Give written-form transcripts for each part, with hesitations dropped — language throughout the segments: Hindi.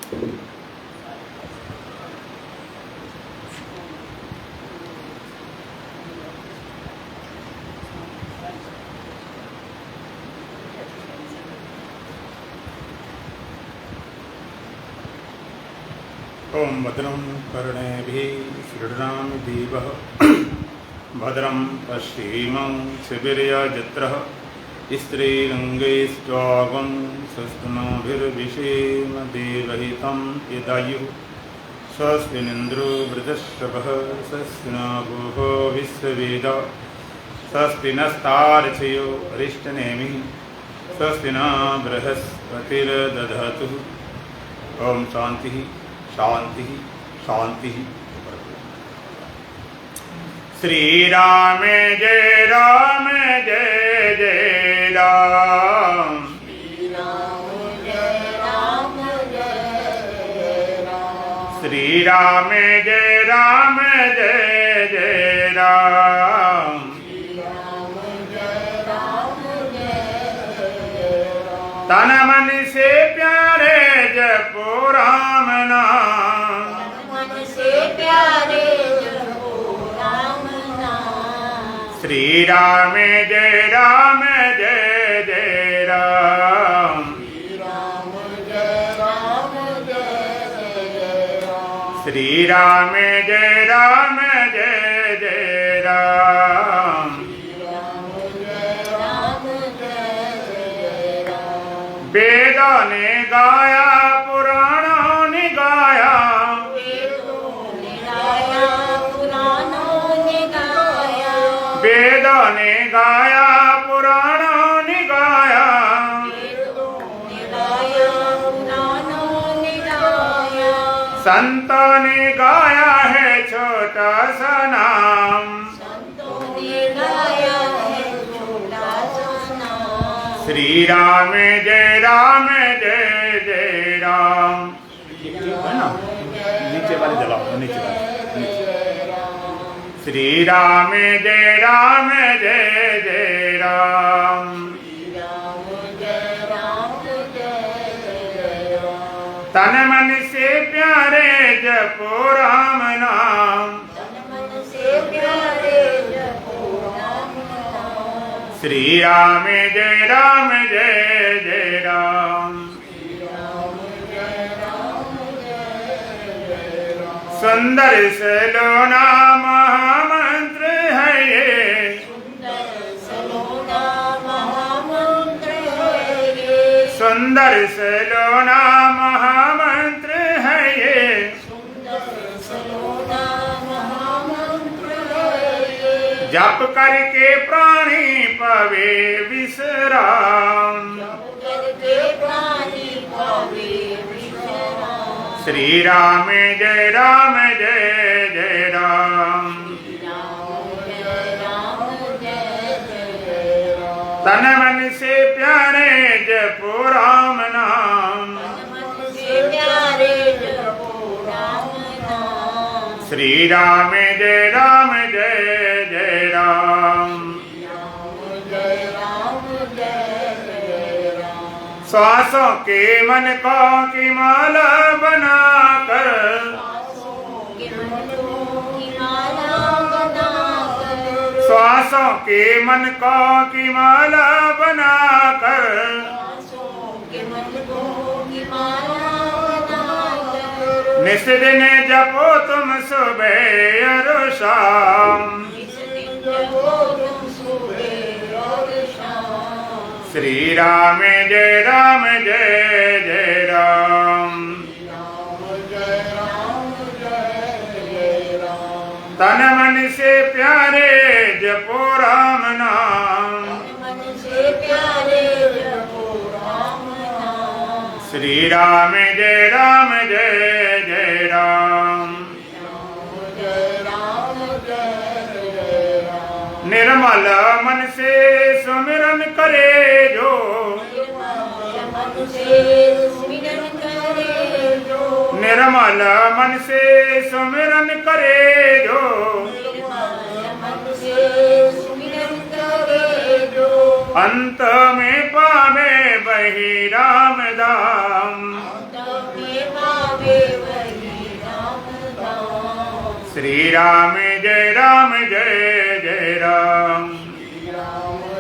ओम भद्रं कर्णेभिः शृणुयाम देवः भद्रं पश्येमाक्षभिर्यजत्रः स्त्रीरङ्गैस्त्वागं स्वस्तिनोभिर्विषेम देवहितं यदायुः स्वस्ति निन्द्रो वृद्धश्रवः स्वस्ति न भूः विश्ववेदाः स्वस्ति नस्तार्क्ष्यो अरिष्टनेमिः स्वस्ति न बृहस्पतिर्दधातु। ओम शांति शांति शांति। श्री राम जय राम जय जय राम। श्री राम जय राम जय जय राम। श्री राम जय राम जय जय राम। श्री राम जय राम जय जय राम। तन मन से प्यारे जपो राम नाम। मन से प्यारे जपो राम नाम। श्री राम जय राम जय जय राम। श्री राम जय राम जय जय राम। श्री राम जय राम जय जय राम। श्री राम जय राम जय जय राम। वेदों ने गाया पुराणों ने गाया। वेदों ने गाया पुराणों ने गाया। वेदों ने गाया पुराणों ने गाया। वेदों ने गाया पुराणों ने गाया। संतों ने गाया है छोटा सा नाम। संतों ने गाया है छोटा सा नाम। श्री राम जय राम जय जय राम। नीचे वाले जलाओ, नीचे वाले नीचे। श्री राम जय राम जय जय राम। राम जय राम जय जय राम। तन मन से प्यारे जपो राम नाम। तन मन से प्यारे जपो राम नाम। श्री राम जय राम जय जय राम। राम जय राम जय जय राम। सुंदर सलोना महामंत्र है ये। सुंदर सलोना महामंत्र है ये। सुंदर सलोना महामंत्र है ये। सुंदर सलोना महामंत्र है ये। जप करके प्राणी पवे विश्राम। जप करके प्राणी पावे विश्राम। श्री राम जय राम जय जय राम। राम जय राम जय जय राम। तन मन से प्यारे जपो राम नाम। मन से प्यारे जपो राम नाम। श्री राम जय राम जय जय राम। राम जय राम जय जय राम। श्वासों के मन को की माला बनाकर। के मनों की माला बनाकर। श्वासों के मन को की माला बनाकर। के मनों की माला बनाकर। निस दिन जपो तुम सुबह और शाम। इस दिन जपो तुम सुबह और शाम। श्री राम जय राम जय जय राम। राम जय राम जय जय राम। तन मन से प्यारे जपो राम नाम। मन से प्यारे जपो राम नाम। श्री राम जय राम जय जय राम। राम जय राम जय जय राम। निर्मल मन से सुमिरन करे जो। मन से सुमिरन करे जो। निर्मल मन से सुमिरन करे जो। मन से सुमिरन करे जो। अंत में पावे वही राम धाम। अंत में श्री राम जय जय राम। श्री राम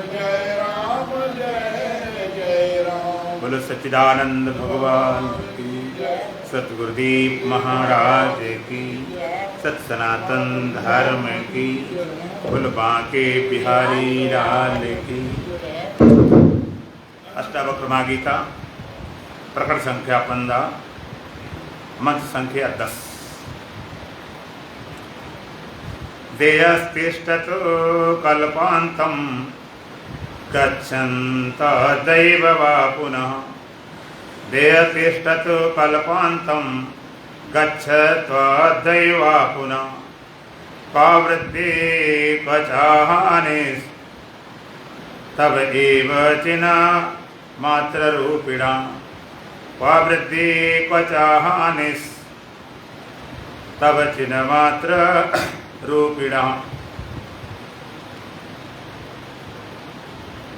जय जय राम। बोलो सच्चिदानंद भगवान की, सतगुरुदेव महाराज की, सत सनातन धर्म की, बोलो बांके बिहारी लाल की। अष्टावक्रमा गीता प्रकरण संख्या 15, मंत्र संख्या 10। देयस्तिष्ठतु कल्पान्तं गच्छन्त दैव वा पुनः। देयतिष्ठतु कल्पान्तं गच्छत्वदैव वा पुनः। पावृत्ति क्वचाहानिस् तव एव चिना मात्ररूपिणा। पावृत्ति क्वचाहानिस् तव चिन्ह मात्र रूपिणा।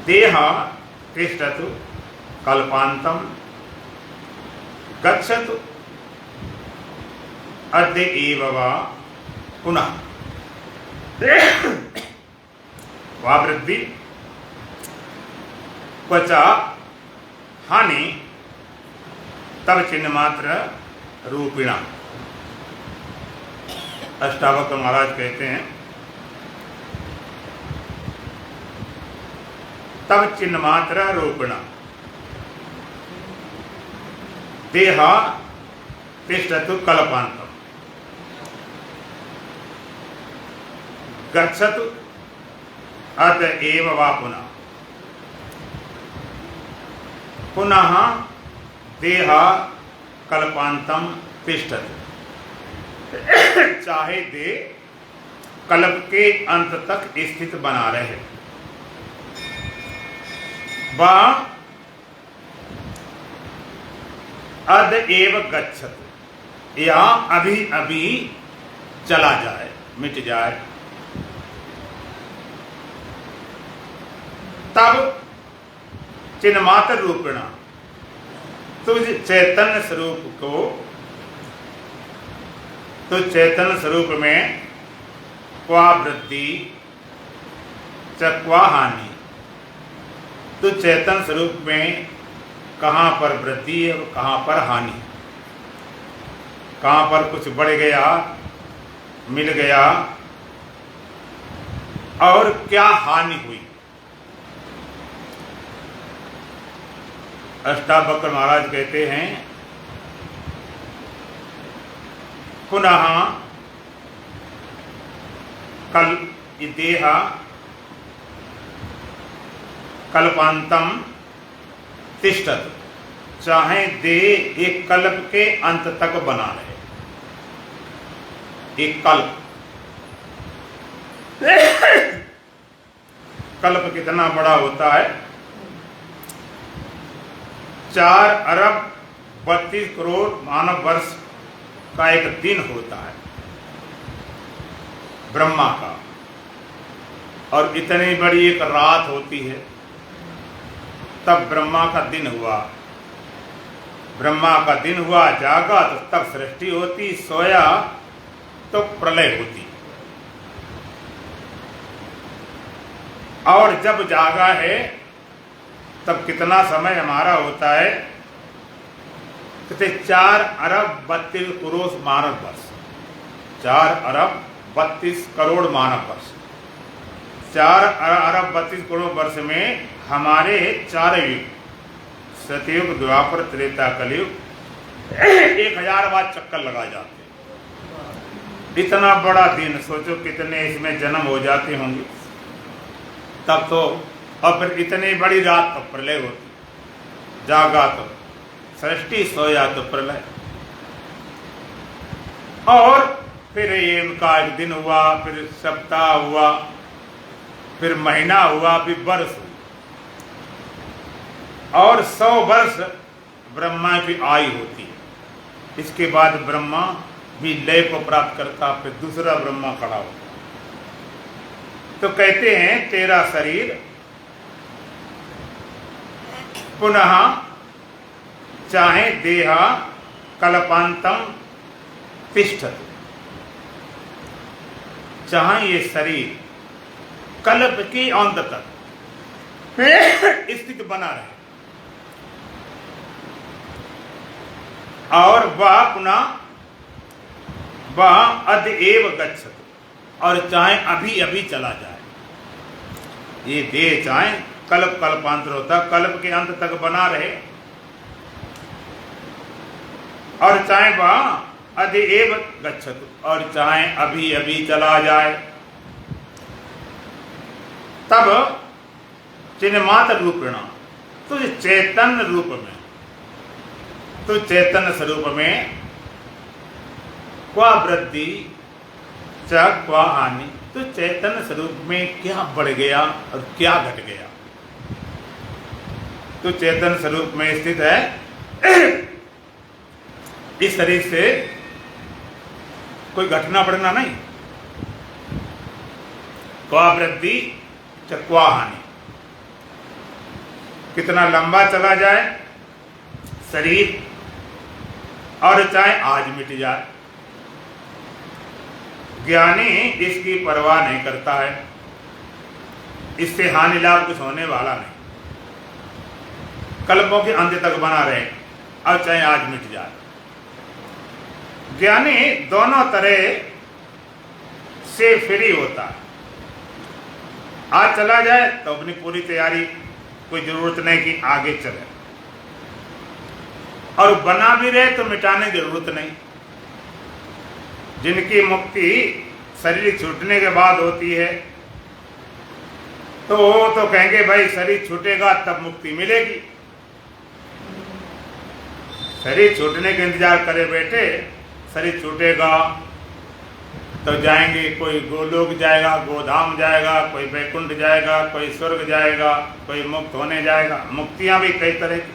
देह तिष्ठतु कल्पान्तं गच्छतु अद्य एव वा पुनः। वावृद्धि क्वचा हानि तब चिन्ह मात्र रूपिणा। अष्टावक्र महाराज कहते हैं तब चिन्ह मात्र रूपिणा। देह तिष्ठतु कल्पान्तं गच्छतु अद्य एव वा पुनः। पुनः देह कल्पान्तं तिष्ठतु। चाहे दे कल्प के अंत तक स्थित बना रहे, वा अद एव गच्छतु, या अभी अभी चला जाए, मिट जाए। तब चिन्हमात्र रूपिणा, तुझ चैतन्य स्वरूप को, तो चैतन्य स्वरूप में क्वा वृद्धि च क्वा हानि। तो चैतन्य स्वरूप में कहाँ पर वृद्धि और कहाँ पर हानि, कहाँ पर कुछ बढ़ गया, मिल गया, और क्या हानि हुई। अष्टावक्र महाराज कहते हैं पुनः कल देह कल्पान्तं तिष्ठतु। चाहे दे एक कल्प के अंत तक बना रहे, एक कल्प। कल्प कितना बड़ा होता है? 4 अरब 32 करोड़ मानव वर्ष का एक दिन होता है ब्रह्मा का, और इतनी बड़ी एक रात होती है। तब ब्रह्मा का दिन हुआ, ब्रह्मा का दिन हुआ, जागा तो तब सृष्टि होती, सोया तो प्रलय होती। और जब जागा है तब कितना समय हमारा होता है? कहते 4 अरब 32 करोड़ मानव वर्ष। 4 अरब 32 करोड़ मानव वर्ष। 4 अरब 32 करोड़ वर्ष में हमारे 4 युग, सतयुग, द्वापर, त्रेता, कलयुग 1000 बार चक्कर लगा जाते। इतना बड़ा दिन, सोचो कितने इसमें जन्म हो जाते होंगे तब तो। और फिर इतनी बड़ी रात तो प्रलय होती, जागा तो सृष्टि, सोया तो प्रलय। और फिर ये उनका एक दिन हुआ, फिर सप्ताह हुआ, फिर महीना हुआ, फिर वर्ष हुआ, और 100 वर्ष ब्रह्मा की आयु होती है। इसके बाद ब्रह्मा भी लय को प्राप्त करता, फिर दूसरा ब्रह्मा खड़ा होता। तो कहते हैं तेरा शरीर पुनः चाहे देहा कल्पान्तं तिष्ठतु। चाहे ये शरीर कल्प की अंत तक स्थित बना रहे और वह अद्यएव गच्छतु, और चाहे अभी अभी चला जाए। ये देह चाहे कल्प कल्पांतरों तक, कल्प के अंत तक बना रहे, और चाहे वह अद्यएव गच्छतु, और चाहे अभी अभी चला जाए। तब चिन्मात्र रूपेण, तो चैतन्य रूप में, तो चैतन्य स्वरूप में क्वा वृद्धि च क्वा हानि, तो चैतन्य स्वरूप में क्या बढ़ गया और क्या घट गया। तो चैतन्य स्वरूप में स्थित है, इस शरीर से कोई घटना बढ़ना नहीं। क्वा वृद्धि च क्वा हानि, कितना लंबा चला जाए शरीर, और चाहे आज मिट जाए। ज्ञानी इसकी परवाह नहीं करता है, इससे हानि लाभ कुछ होने वाला नहीं, कल्पों के अंत तक बना रहे, और चाहे आज मिट जाए। ज्ञानी दोनों तरह से फ्री होता है। आज चला जाए तो अपनी पूरी तैयारी, कोई जरूरत नहीं कि आगे चले, और बना भी रहे तो मिटाने की जरूरत नहीं। जिनकी मुक्ति शरीर छूटने के बाद होती है, तो वो तो कहेंगे भाई शरीर छूटेगा तब मुक्ति मिलेगी। शरीर छूटने के इंतजार करे बैठे, शरीर छूटेगा तो जाएंगे, कोई गोलोक जाएगा, गोधाम जाएगा, कोई वैकुंठ जाएगा, कोई स्वर्ग जाएगा, कोई मुक्त होने जाएगा। मुक्तियां भी कई तरह की,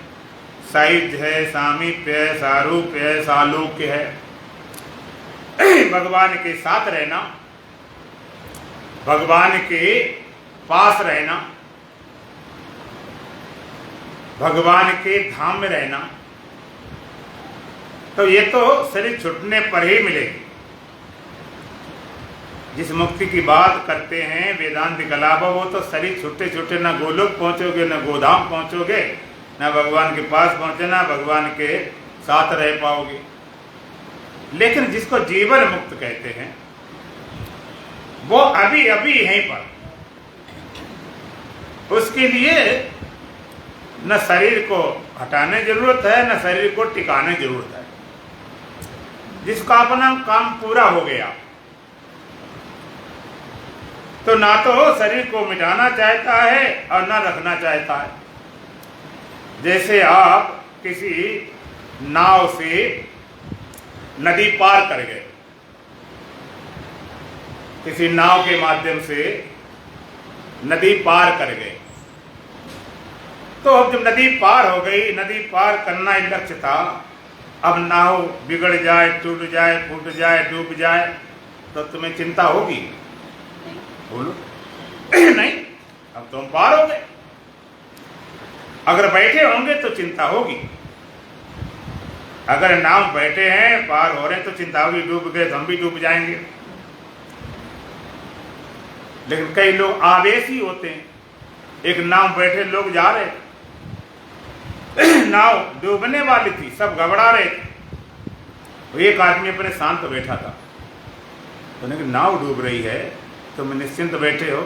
साहित्य है, सामीप्य है, सारूप्य है, सालोक्य है। भगवान के साथ रहना, भगवान के पास रहना, भगवान के धाम में रहना, तो ये तो शरीर छूटने पर ही मिलेगी। जिस मुक्ति की बात करते हैं वेदांत कलाप, वो तो शरीर छूटे छूटे न गोलोक पहुंचोगे, न गोधाम पहुंचोगे, न भगवान के पास पहुंचे, न भगवान के साथ रह पाओगे। लेकिन जिसको जीवन मुक्त कहते हैं, वो अभी अभी यहीं पर, उसके लिए न शरीर को हटाने जरूरत है, न शरीर को टिकाने जरूरत है। जिसका अपना काम पूरा हो गया, तो ना तो शरीर को मिटाना चाहता है और ना रखना चाहता है। जैसे आप किसी नाव से नदी पार कर गए, किसी नाव के माध्यम से नदी पार कर गए, तो अब जब नदी पार हो गई, नदी पार करना ही लक्ष्य था, अब नाव बिगड़ जाए, टूट जाए, फूट जाए, डूब जाए, तो तुम्हें चिंता होगी? बोलो नहीं, अब तुम पार हो गए। अगर बैठे होंगे तो चिंता होगी, अगर नाव बैठे हैं पार हो रहे हैं तो चिंता होगी, डूब गए तो हम भी डूब जाएंगे। लेकिन कई लोग आवेशी होते हैं, एक नाव बैठे लोग जा रहे, नाव डूबने वाली थी, सब घबरा रहे थे, एक आदमी अपने शांत बैठा था, तो नाव डूब रही है, तुम निश्चिंत बैठे हो,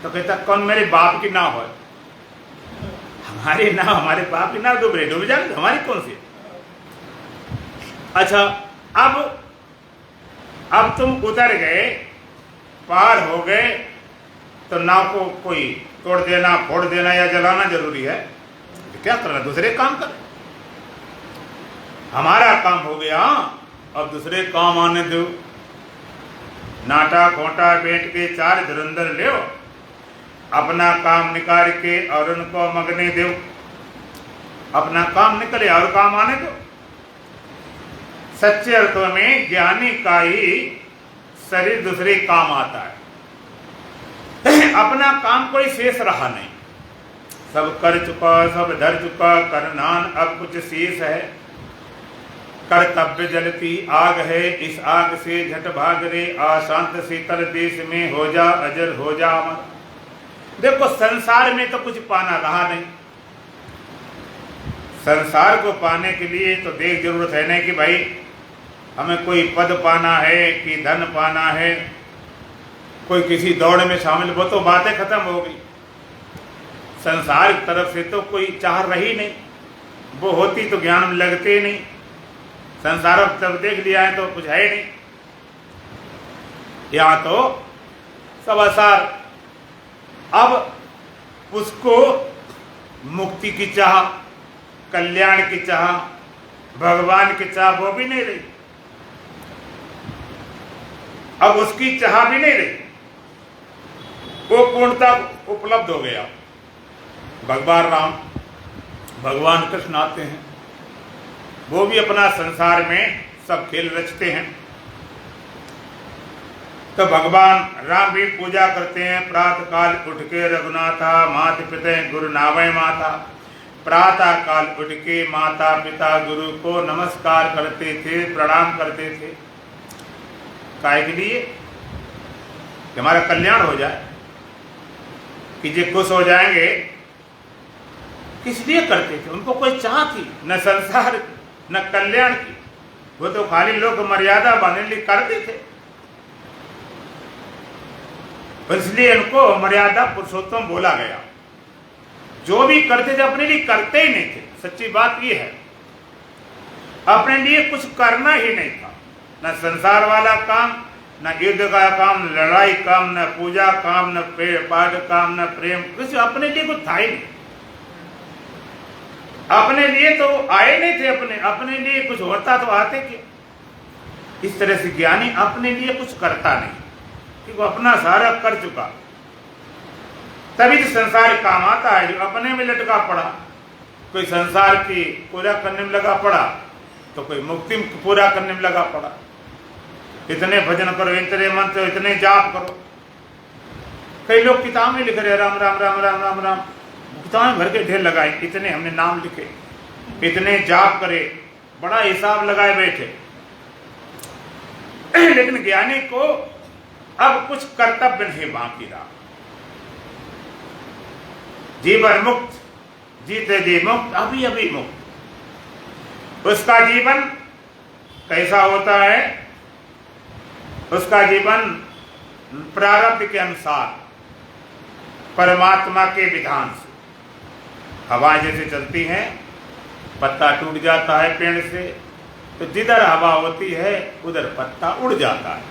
तो कहता कौन मेरे बाप की नाव है? हमारी नाव, हमारे बाप की नाव डूब रही, डूब जाएगी, हमारी कौन सी? अच्छा, अब तुम उतर गए, पार हो गए, तो नाव को कोई तोड़ देना, फोड़ देना या जलाना जरूरी है? तो क्या करना, दूसरे काम कर। हमारा काम हो गया, अब दूसरे काम आने दो। नाटा खोटा बैठ के चार धुरंधर ले, अपना काम निकाल के और उनको मगने दो। अपना काम निकले और काम आने दो। सच्चे अर्थों में ज्ञानी का ही शरीर दूसरे काम आता है। अपना काम कोई शेष रहा नहीं, सब कर चुका, सब धर चुका, करनान अब कुछ शेष है। कर्तव्य जलती आग है, इस आग से झट भाग रे, अशांत शीतल देश में हो जा अजर हो जा अमर। देखो संसार में तो कुछ पाना रहा नहीं। संसार को पाने के लिए तो देख जरूरत है नहीं कि भाई हमें कोई पद पाना है कि धन पाना है, कोई किसी दौड़ में शामिल, वो तो बातें खत्म हो गई। संसार की तरफ से तो कोई चाह रही नहीं, वो होती तो ज्ञान में लगते ही नहीं। संसार तब देख लिया है तो कुछ है ही नहीं। यहां तो सब आसार। अब उसको मुक्ति की चाह, कल्याण की चाह, भगवान की चाह वो भी नहीं रही। अब उसकी चाह भी नहीं रही, वो पूर्णता उपलब्ध हो गया। भगवान राम, भगवान कृष्ण आते हैं, वो भी अपना संसार में सब खेल रचते हैं। तो भगवान राम भी पूजा करते हैं। प्रातः काल उठ के रघुनाथा, माता पिता गुरु नावय माता। प्रातः काल उठ के माता पिता गुरु को नमस्कार करते थे, प्रणाम करते थे। काहे के लिए? कि हमारा कल्याण हो जाए, कि जे खुश हो जाएंगे। किस लिए करते थे? उनको कोई चाह थी न संसार की न कल्याण की, वो तो खाली लोग मर्यादा बांधने लिए करते थे। इसलिए इनको मर्यादा पुरुषोत्तम बोला गया। जो भी करते थे अपने लिए करते ही नहीं थे। सच्ची बात ये है, अपने लिए कुछ करना ही नहीं था। न संसार वाला काम, न युद्ध का काम, न लड़ाई काम, न पूजा काम, न पाठ काम, न प्रेम, कुछ अपने लिए कुछ था ही नहीं। अपने लिए तो आए नहीं थे। अपने लिए कुछ होता तो आते क्यों? इस तरह से ज्ञानी अपने लिए कुछ करता नहीं, क्योंकि अपना सारा कर चुका। तभी तो संसार काम आता है। जो अपने में लटका पड़ा, कोई संसार की पूरा करने में लगा पड़ा, तो कोई मुक्ति पूरा करने में लगा पड़ा। इतने भजन करो, इतने मंत्र, इतने जाप करो। कई लोग किताब में लिख रहे राम राम राम राम राम राम, किताबें भर के ढेर लगाए, इतने हमने नाम लिखे, इतने जाप करे, बड़ा हिसाब लगाए बैठे। लेकिन ज्ञानी को अब कुछ कर्तव्य नहीं बाकी रहा। जीवन मुक्त, जीते जी मुक्त, अभी अभी मुक्त। उसका जीवन कैसा होता है? उसका जीवन प्रारब्ध के अनुसार, परमात्मा के विधान से। हवाएं जैसे चलती हैं, पत्ता टूट जाता है पेड़ से, तो जिधर हवा होती है उधर पत्ता उड़ जाता है।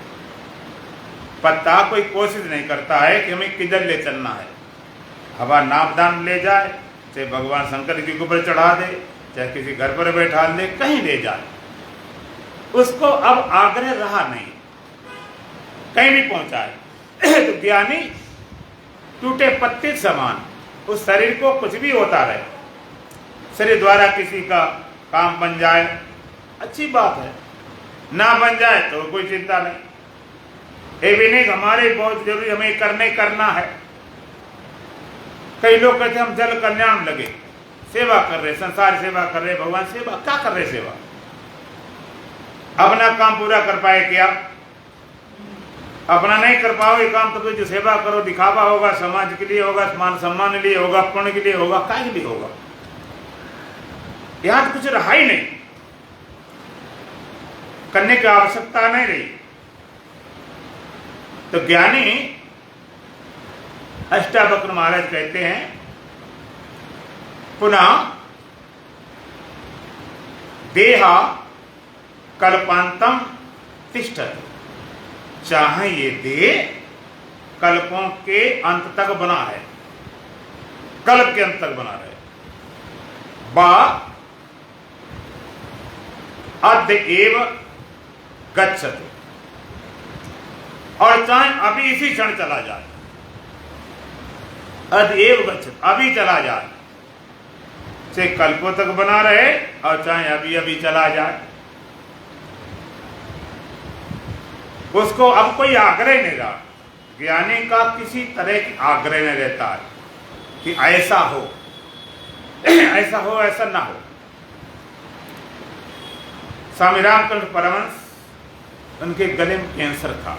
पत्ता कोई कोशिश नहीं करता है कि हमें किधर ले चलना है। हवा नापदान ले जाए, चाहे भगवान शंकर जी के ऊपर चढ़ा दे, चाहे किसी घर पर बैठा दे, कहीं ले जाए, उसको अब आग्रह रहा नहीं, कहीं भी पहुंचाए। तो ज्ञानी टूटे पत्ते समान, उस शरीर को कुछ भी होता रहे, शरीर द्वारा किसी का काम बन जाए, अच्छी बात है। ना बन जाए तो कोई चिंता नहीं। ये भी नहीं हमारे बहुत जरूरी हमें करना है। कई लोग कहते हम जल कल्याण लगे, सेवा कर रहे, संसार सेवा कर रहे, भगवान सेवा क्या कर रहे? सेवा अपना काम पूरा कर पाए क्या? अपना नहीं कर पाओगे काम तो जो सेवा करो दिखावा होगा, समाज के लिए होगा, मान सम्मान के लिए होगा, पुण्य के लिए होगा, काय के लिए होगा? यहां तो कुछ रहा ही नहीं, करने की आवश्यकता नहीं रही। तो ज्ञानी अष्टावक्र महाराज कहते हैं, पुनः देहा कल्पांतम तिष्ठति, चाहे ये देह कल्पों के अंत तक बना है, कल्प के अंत तक बना रहे, बा अद्य एव गच्छति, और चाहे अभी इसी क्षण चला जाए, अद्य एव गच्छति, अभी चला जाए, चाहे कल्पों तक बना रहे और चाहे अभी अभी चला जाए, उसको अब कोई आग्रह नहीं रहा। ज्ञानी का किसी तरह की आग्रह नहीं रहता है कि ऐसा हो ऐसा हो, ऐसा ना हो। स्वामी रामकृष्ण परमहंस, उनके गले में कैंसर था,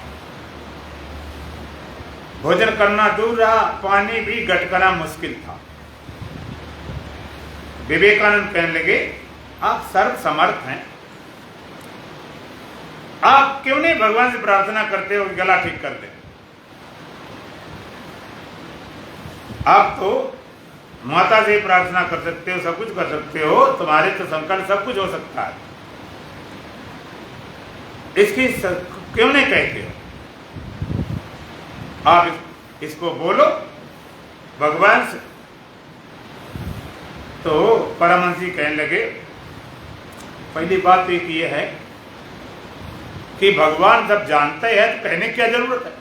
भोजन करना दूर रहा, पानी भी गटकना मुश्किल था। विवेकानंद कहने लगे, आप सर्व समर्थ हैं, आप क्यों नहीं भगवान से प्रार्थना करते हो गला ठीक कर दे? आप तो माता से प्रार्थना कर सकते हो, सब कुछ कर सकते हो, तुम्हारे तो संकल्प सब कुछ हो सकता है, इसकी क्यों नहीं कहते हो? आप इसको बोलो भगवान से। तो परमहंस जी कहने लगे, पहली बात एक ये है कि भगवान जब जानते हैं तो कहने की क्या जरूरत है?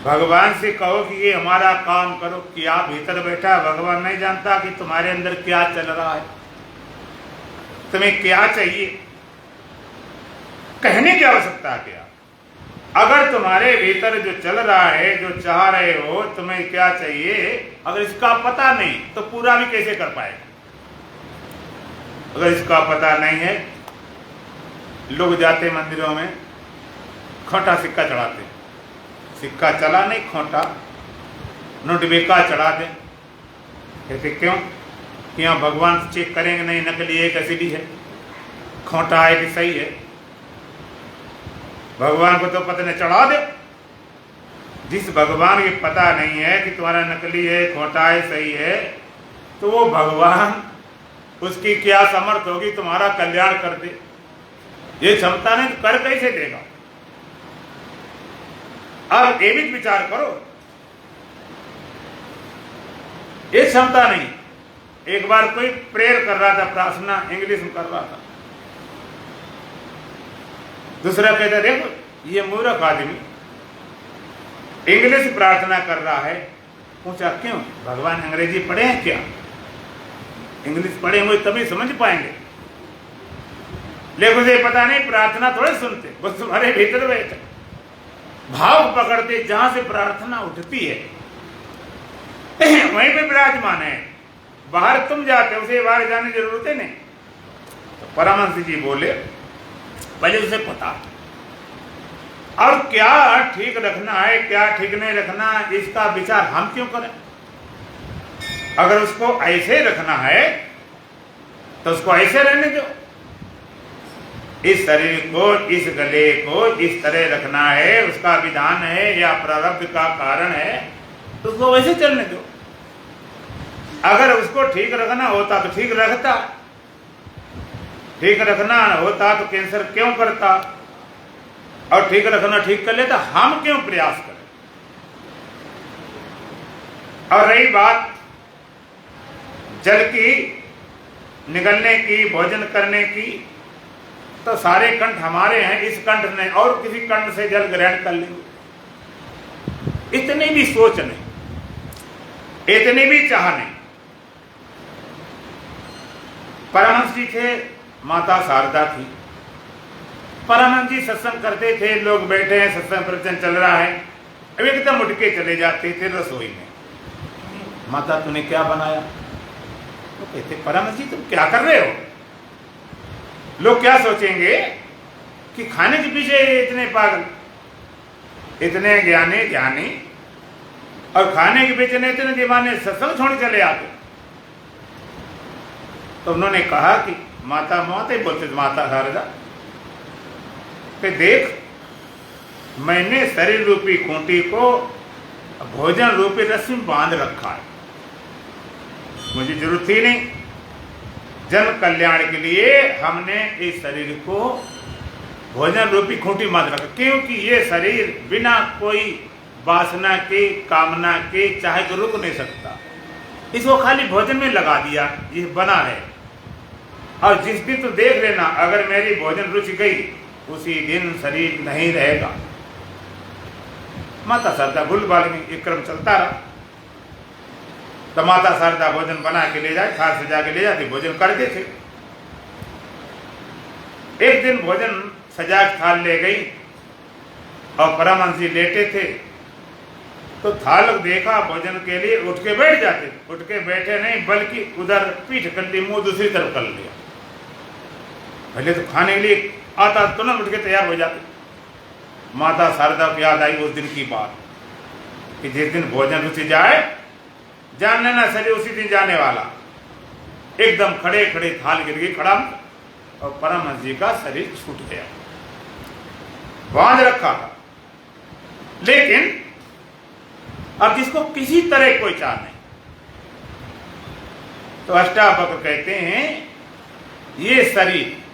भगवान से कहो कि ये हमारा काम करो, क्या भीतर बैठा है, भगवान नहीं जानता कि तुम्हारे अंदर क्या चल रहा है, तुम्हें क्या चाहिए, कहने की आवश्यकता है क्या? अगर तुम्हारे भीतर जो चल रहा है, जो चाह रहे हो, तुम्हें क्या चाहिए, अगर इसका पता नहीं तो पूरा भी कैसे कर पाएगा? अगर इसका पता नहीं है, लोग जाते मंदिरों में खोटा सिक्का चढ़ाते, सिक्का चला नहीं, खोटा नोट बेका चढ़ा दे, कहते क्यों? कि यहाँ भगवान चेक करेंगे नहीं, नकली है कैसी भी है, खोटा है कि सही है, भगवान को तो पता नहीं, चढ़ा दे। जिस भगवान को पता नहीं है कि तुम्हारा नकली है, खोटा है, सही है, तो वो भगवान उसकी क्या समर्थ होगी तुम्हारा कल्याण कर दे? ये क्षमता नहीं तो कर कैसे देगा? अब ये भी विचार करो, ये क्षमता नहीं। एक बार कोई प्रेयर कर रहा था, प्रार्थना इंग्लिश में कर रहा था, दूसरा कहता देखो ये मूर्ख आदमी इंग्लिश प्रार्थना कर रहा है। पूछा क्यों? भगवान अंग्रेजी पढ़े हैं क्या? इंग्लिश पढ़े हुए तभी समझ पाएंगे, लेकिन उसे पता नहीं, प्रार्थना थोड़े सुनते, बस तुम्हारे भीतर बैठे भाव पकड़ते, जहां से प्रार्थना उठती है वहीं पे विराजमान है, बाहर तुम जाते हो, उसे बाहर जाने की जरूरत है नहीं। तो परमहंस जी बोले, पहले उसे पता और क्या ठीक रखना है, क्या ठीक नहीं रखना, इसका विचार हम क्यों करें? अगर उसको ऐसे रखना है तो उसको ऐसे रहने दो। इस शरीर को, इस गले को इस तरह रखना है, उसका विधान है या प्रारब्ध का कारण है, तो उसको वैसे चलने दो। अगर उसको ठीक रखना होता तो ठीक रखता, ठीक रखना होता तो कैंसर क्यों करता, और ठीक रखना ठीक कर लेता, हम क्यों प्रयास करें? और रही बात जल की निगलने की, भोजन करने की, तो सारे कंठ हमारे हैं, इस कंठ ने और किसी कंठ से जल ग्रहण कर लेंगे, इतनी भी सोच नहीं, इतनी भी चाह नहीं। परमहंस जी थे, माता शारदा थी, परमहंस जी सत्संग करते थे, लोग बैठे हैं, सत्संग प्रवचन चल रहा है, अब एकदम उठ के चले जाते थे रसोई में, माता तूने क्या बनाया? तो कहते परमहंस जी तुम क्या कर रहे हो? लोग क्या सोचेंगे कि खाने के पीछे इतने पागल, इतने ज्ञानी ज्ञानी, और खाने के पीछे इतने दीवाने, सत्संग छोड़ चले आते। तो उन्होंने कहा कि माता मौत ही बोलते, माता शारदा कि देख, मैंने शरीर रूपी खूंटी को भोजन रूपी रस्सी में बांध रखा है, मुझे जरूरत ही नहीं। जन कल्याण के लिए हमने इस शरीर को भोजन रूपी खूंटी बांध रखा, क्योंकि ये शरीर बिना कोई वासना की, कामना के चाहे तो रुक नहीं सकता, इसको खाली भोजन में लगा दिया, ये बना है। और जिस दिन तो देख लेना, अगर मेरी भोजन रुच गई उसी दिन शरीर नहीं रहेगा। माता शारदा भूल बाल में एक क्रम चलता रहा। तो माता शारदा भोजन बना के ले जाए, थाल सजा के ले जाती, भोजन करते थे। एक दिन भोजन सजा के थाल ले गई और परमहंस जी लेटे थे, तो थाल देखा भोजन के लिए, उठ के बैठ जाते, उठ के बैठे नहीं बल्कि उधर पीठ कर ली, मुंह दूसरी तरफ कर लिया। पहले तो खाने के लिए आता तुरंत उठ के तैयार हो जाते। माता शारदा को याद आई उस दिन की बात कि जिस दिन भोजन रुचि जाए जान लेना शरीर उसी दिन जाने वाला। एकदम खड़े खड़े थाल गिर गई खड़ा और परमहंस जी का शरीर छूट गया, बांध रखा था। लेकिन अब जिसको किसी तरह कोई चाह नहीं, तो अष्टावक्र कहते हैं ये शरीर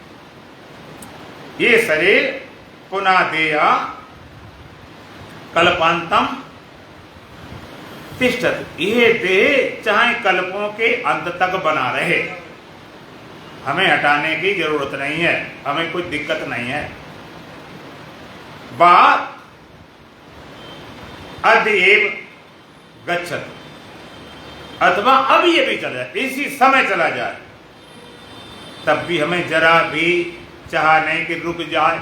पुनः देया कल्पांतम तिष्ठत, ये देह चाहे कल्पों के अंत तक बना रहे, हमें हटाने की जरूरत नहीं है, हमें कोई दिक्कत नहीं है। बात अद्येव गच्छत, अथवा अब ये भी चला जाए, इसी समय चला जाए, तब भी हमें जरा भी चाह नहीं कि रुक जाए।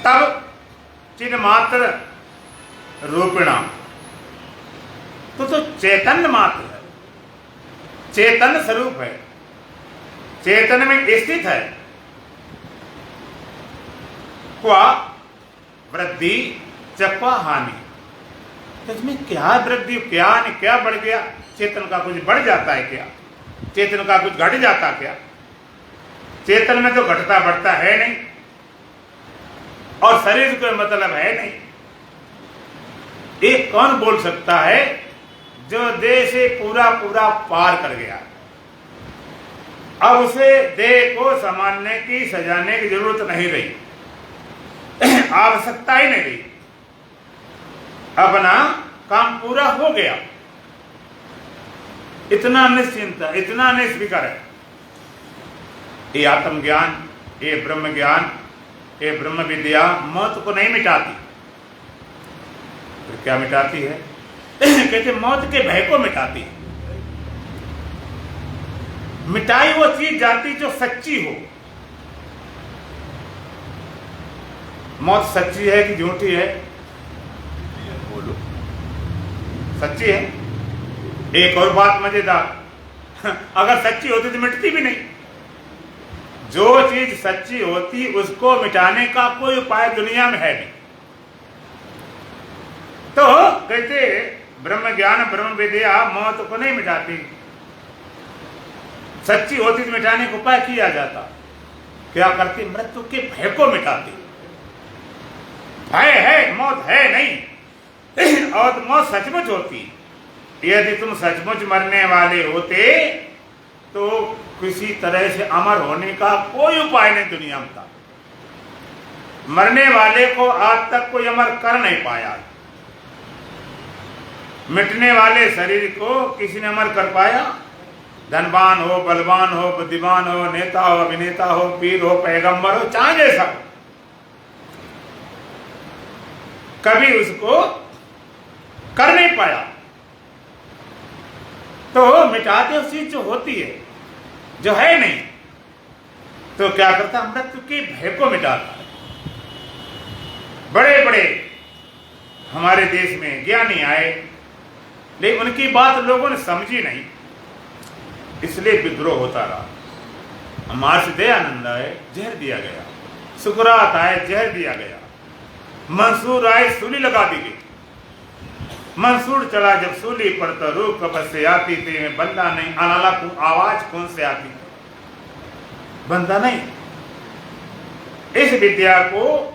तब चिन्ह मात्र रूपिणा, तो चैतन्य मात्र है, चेतन स्वरूप है, चेतन में स्थित है। क्वा वृद्धि चक्वा हानि, तो इसमें क्या वृद्धि क्या हानि, क्या बढ़ गया? चेतन का कुछ बढ़ जाता है क्या? चेतन का कुछ घट जाता क्या? चेतन में तो घटता बढ़ता है नहीं, और शरीर को मतलब है नहीं। एक कौन बोल सकता है जो देह से पूरा पूरा पार कर गया, अब उसे देह को संभालने की सजाने की जरूरत नहीं रही, आवश्यकता ही नहीं रही, अपना काम पूरा हो गया, इतना निश्चिंत, इतना निष्फिक्र है। ये आत्मज्ञान, ये ब्रह्म ज्ञान, ये ब्रह्म विद्या मौत को नहीं मिटाती। फिर क्या मिटाती है? कहते मौत के भय को मिटाती है। मिटाई वो चीज जाती जो सच्ची हो। मौत सच्ची है कि झूठी है? बोलो, सच्ची है। एक और बात मजेदार, अगर सच्ची होती तो मिटती भी नहीं। जो चीज सच्ची होती उसको मिटाने का कोई उपाय दुनिया में है नहीं। तो कहते ब्रह्म ज्ञान ब्रह्म विद्या मौत को नहीं मिटाती, सच्ची होती तो मिटाने का उपाय किया जाता। क्या करती? मृत्यु के भय को मिटाती। भय है, मौत है नहीं, और मौत सचमुच होती। यदि तुम सचमुच मरने वाले होते तो किसी तरह से अमर होने का कोई उपाय नहीं दुनिया में था। मरने वाले को आज तक कोई अमर कर नहीं पाया। मिटने वाले शरीर को किसी ने अमर कर पाया? धनवान हो, बलवान हो, बुद्धिमान हो, नेता हो, अभिनेता हो, पीर हो, पैगंबर हो, चाहे जैसा, कभी उसको कर नहीं पाया। तो मिटाते उस चीज जो होती है, जो है नहीं, तो क्या करता? मृत्यु के भय को मिटाता है। बड़े बड़े हमारे देश में ज्ञानी आए, लेकिन उनकी बात लोगों ने समझी नहीं, इसलिए विद्रोह होता रहा। महर्षि दयानंद आए, जहर दिया गया। सुकरात आए, जहर दिया गया। मंसूर आए, सूली लगा दी गई। मंसूर चला जब सूली पर तो रूह कब्र से आती थी, में बंदा नहीं, अनाला को आवाज कौन से आती? बंदा नहीं। इस विद्या को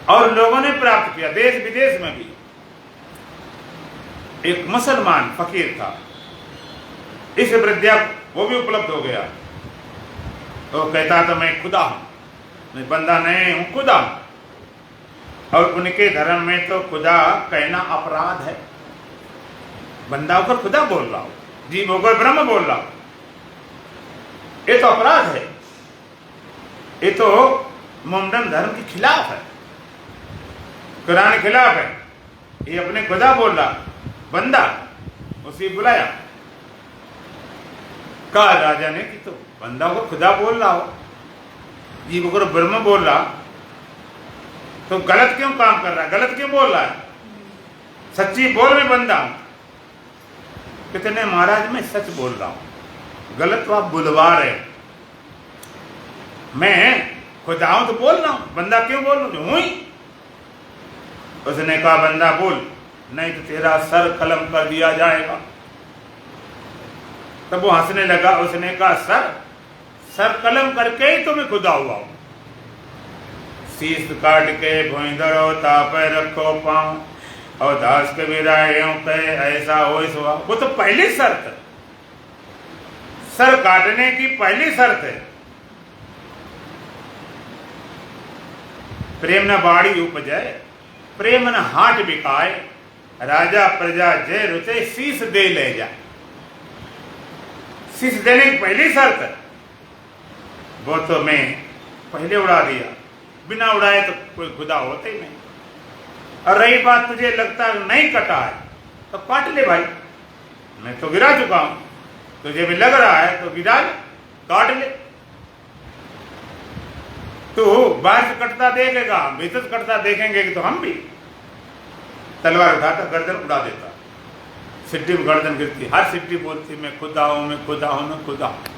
और लोगों ने प्राप्त किया, देश विदेश में भी। एक मुसलमान फकीर था, इस विद्या वो भी उपलब्ध हो गया। तो कहता था मैं खुदा हूं, मैं बंदा नहीं हूं, खुदा हूं। और उनके धर्म में तो खुदा कहना अपराध है। बंदा होकर खुदा बोल रहा हो, जीव होकर ब्रह्म बोल रहा हो, ये तो अपराध है, ये तो मोमडन धर्म के खिलाफ है, कुरान के खिलाफ है। ये अपने खुदा बोल रहा, बंदा उसी बुलाया। कहा राजा ने कि तो बंदा को खुदा बोल रहा हो, जीव को ब्रह्म बोल रहा, तो गलत क्यों काम कर रहा है, गलत क्यों बोल रहा है? सच्ची बोल, मैं बंदा हूं। कितने महाराज मैं सच बोल रहा हूं, गलत तो आप बुलवा रहे हो। मैं खुदा हूं तो बोल रहा हूं, बंदा क्यों बोल रहा हूं ही? उसने कहा बंदा बोल, नहीं तो तेरा सर कलम कर दिया जाएगा। तब वो हंसने लगा। उसने कहा सर कलम करके ही तो मैं खुदा हुआ हूं। शीश काट के भोइंदरो तापे रखो पांव और दास के विरायों पे ऐसा हो सुहा। वो तो पहली शर्त है, सर काटने की पहली शर्त है। प्रेम न बाड़ी उपजय, प्रेम न हाट बिकाए, राजा प्रजा जय रुचे, शीश दे ले जाए। शीश देने की पहली शर्त है। वो तो मैं पहले उड़ा दिया, बिना उड़ाए तो कोई खुदा होते ही नहीं। और रही बात तुझे लगता नहीं कटा है तो काट ले भाई, मैं तो गिरा चुका हूं। तुझे भी लग रहा है तो गिरा ले, काट ले। तू बाहर से कटता देखेगा, भीतर से कटता देखेंगे कि तो हम भी तलवार उठाता गर्दन उड़ा देता। सिट्टी में गर्दन गिरती, हर सिट्टी बोलती मैं खुदा हूं, मैं खुदा हूं, मैं खुदा हूं।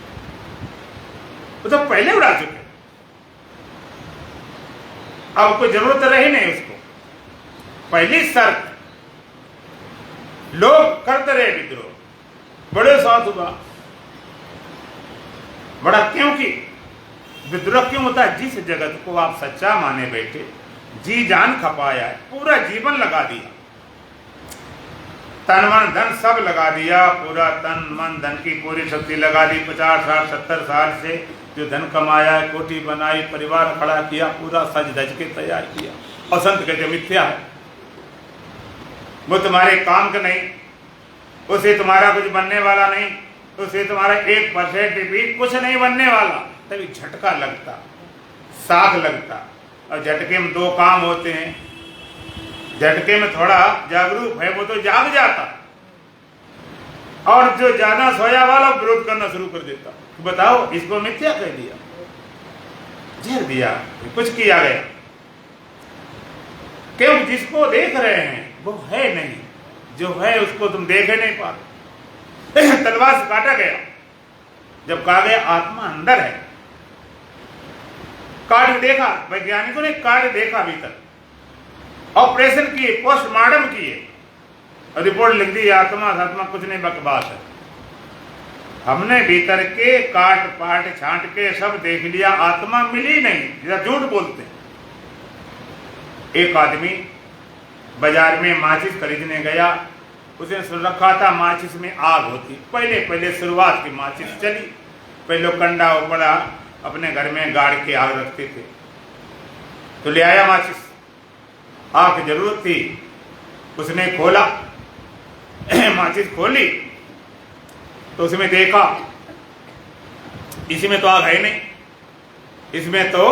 वो तो पहले उड़ा चुके, अब कोई जरूरत रही नहीं उसको। पहली शर्त, लोग करते रहे विद्रोह, बड़े साथ हुआ बड़ा, क्योंकि विद्रोह क्यों होता है? जिस जगत को आप सच्चा माने बैठे, जी जान खपाया है, पूरा जीवन लगा दिया, तन मन धन सब लगा दिया, पूरा तन मन धन की पूरी शक्ति लगा दी। 50 साल 70 साल से जो धन कमाया, कोठी बनाई, परिवार खड़ा किया, पूरा सज धज के तैयार किया, और संत कहते मिथ्या है, वो तुम्हारे काम का नहीं, उसे तुम्हारा कुछ बनने वाला नहीं, उसे तुम्हारा 1% भी कुछ नहीं बनने वाला। तभी झटका लगता, साथ लगता। और झटके में 2 काम होते हैं। झटके में थोड़ा जागरूक है वो तो जाग जाता, और जो ज्यादा सोया वाला विरोध करना शुरू कर देता। तो बताओ, इसको मिथ्या कह दिया, जहर दिया, कुछ किया गया। क्यों? जिसको देख रहे हैं वो है नहीं, जो है उसको तुम देख ही नहीं पाते। तलवार से काटा गया, जब कहा गया आत्मा अंदर है। कार्ड देखा, वैज्ञानिकों ने कार्ड देखा भीतर, ऑपरेशन किए, पोस्टमार्टम किए, और रिपोर्ट लिख दी आत्मा कुछ नहीं, बकवास है। हमने भीतर के काट पाट छांट के सब देख लिया, आत्मा मिली नहीं, जरा झूठ बोलते हैं। एक आदमी बाजार में माचिस खरीदने गया, उसने सुन रखा था माचिस में आग होती। पहले शुरुआत की माचिस चली, पहले कंडा बड़ा अपने घर में गाड़ के आग रखते थे, तो ले आया माचिस, आग की जरूरत थी, उसने खोला माचिस खोली तो उसमें देखा इसमें तो आग है नहीं, इसमें तो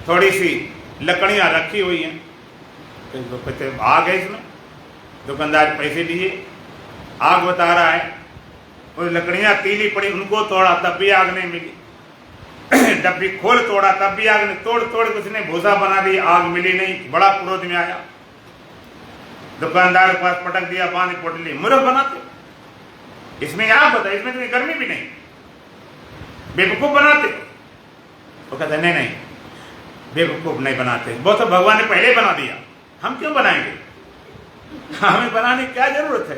थोड़ी सी लकड़ियां रखी हुई हैं। तो कहते आग है इसमें। दुकानदार पैसे लिए, आग बता रहा है, और लकड़ियां तीली पड़ी, उनको तोड़ा तब भी आग नहीं मिली। डब्बी खोल तोड़ा तब भी आग नहीं, तोड़ के उसने भूसा बना दी, आग मिली नहीं। बड़ा क्रोध में आया, दुकानदार के पास पटक दिया, पानी पोटली, मूर्ख बनाते, इसमें आग बता, इसमें तो गर्मी भी नहीं, बेवकूफ बनाते। वो कहते नहीं, बेवकूफ नहीं बनाते, वो तो भगवान ने पहले बना दिया, हम क्यों बनाएंगे, हमें बनाने की क्या जरूरत है,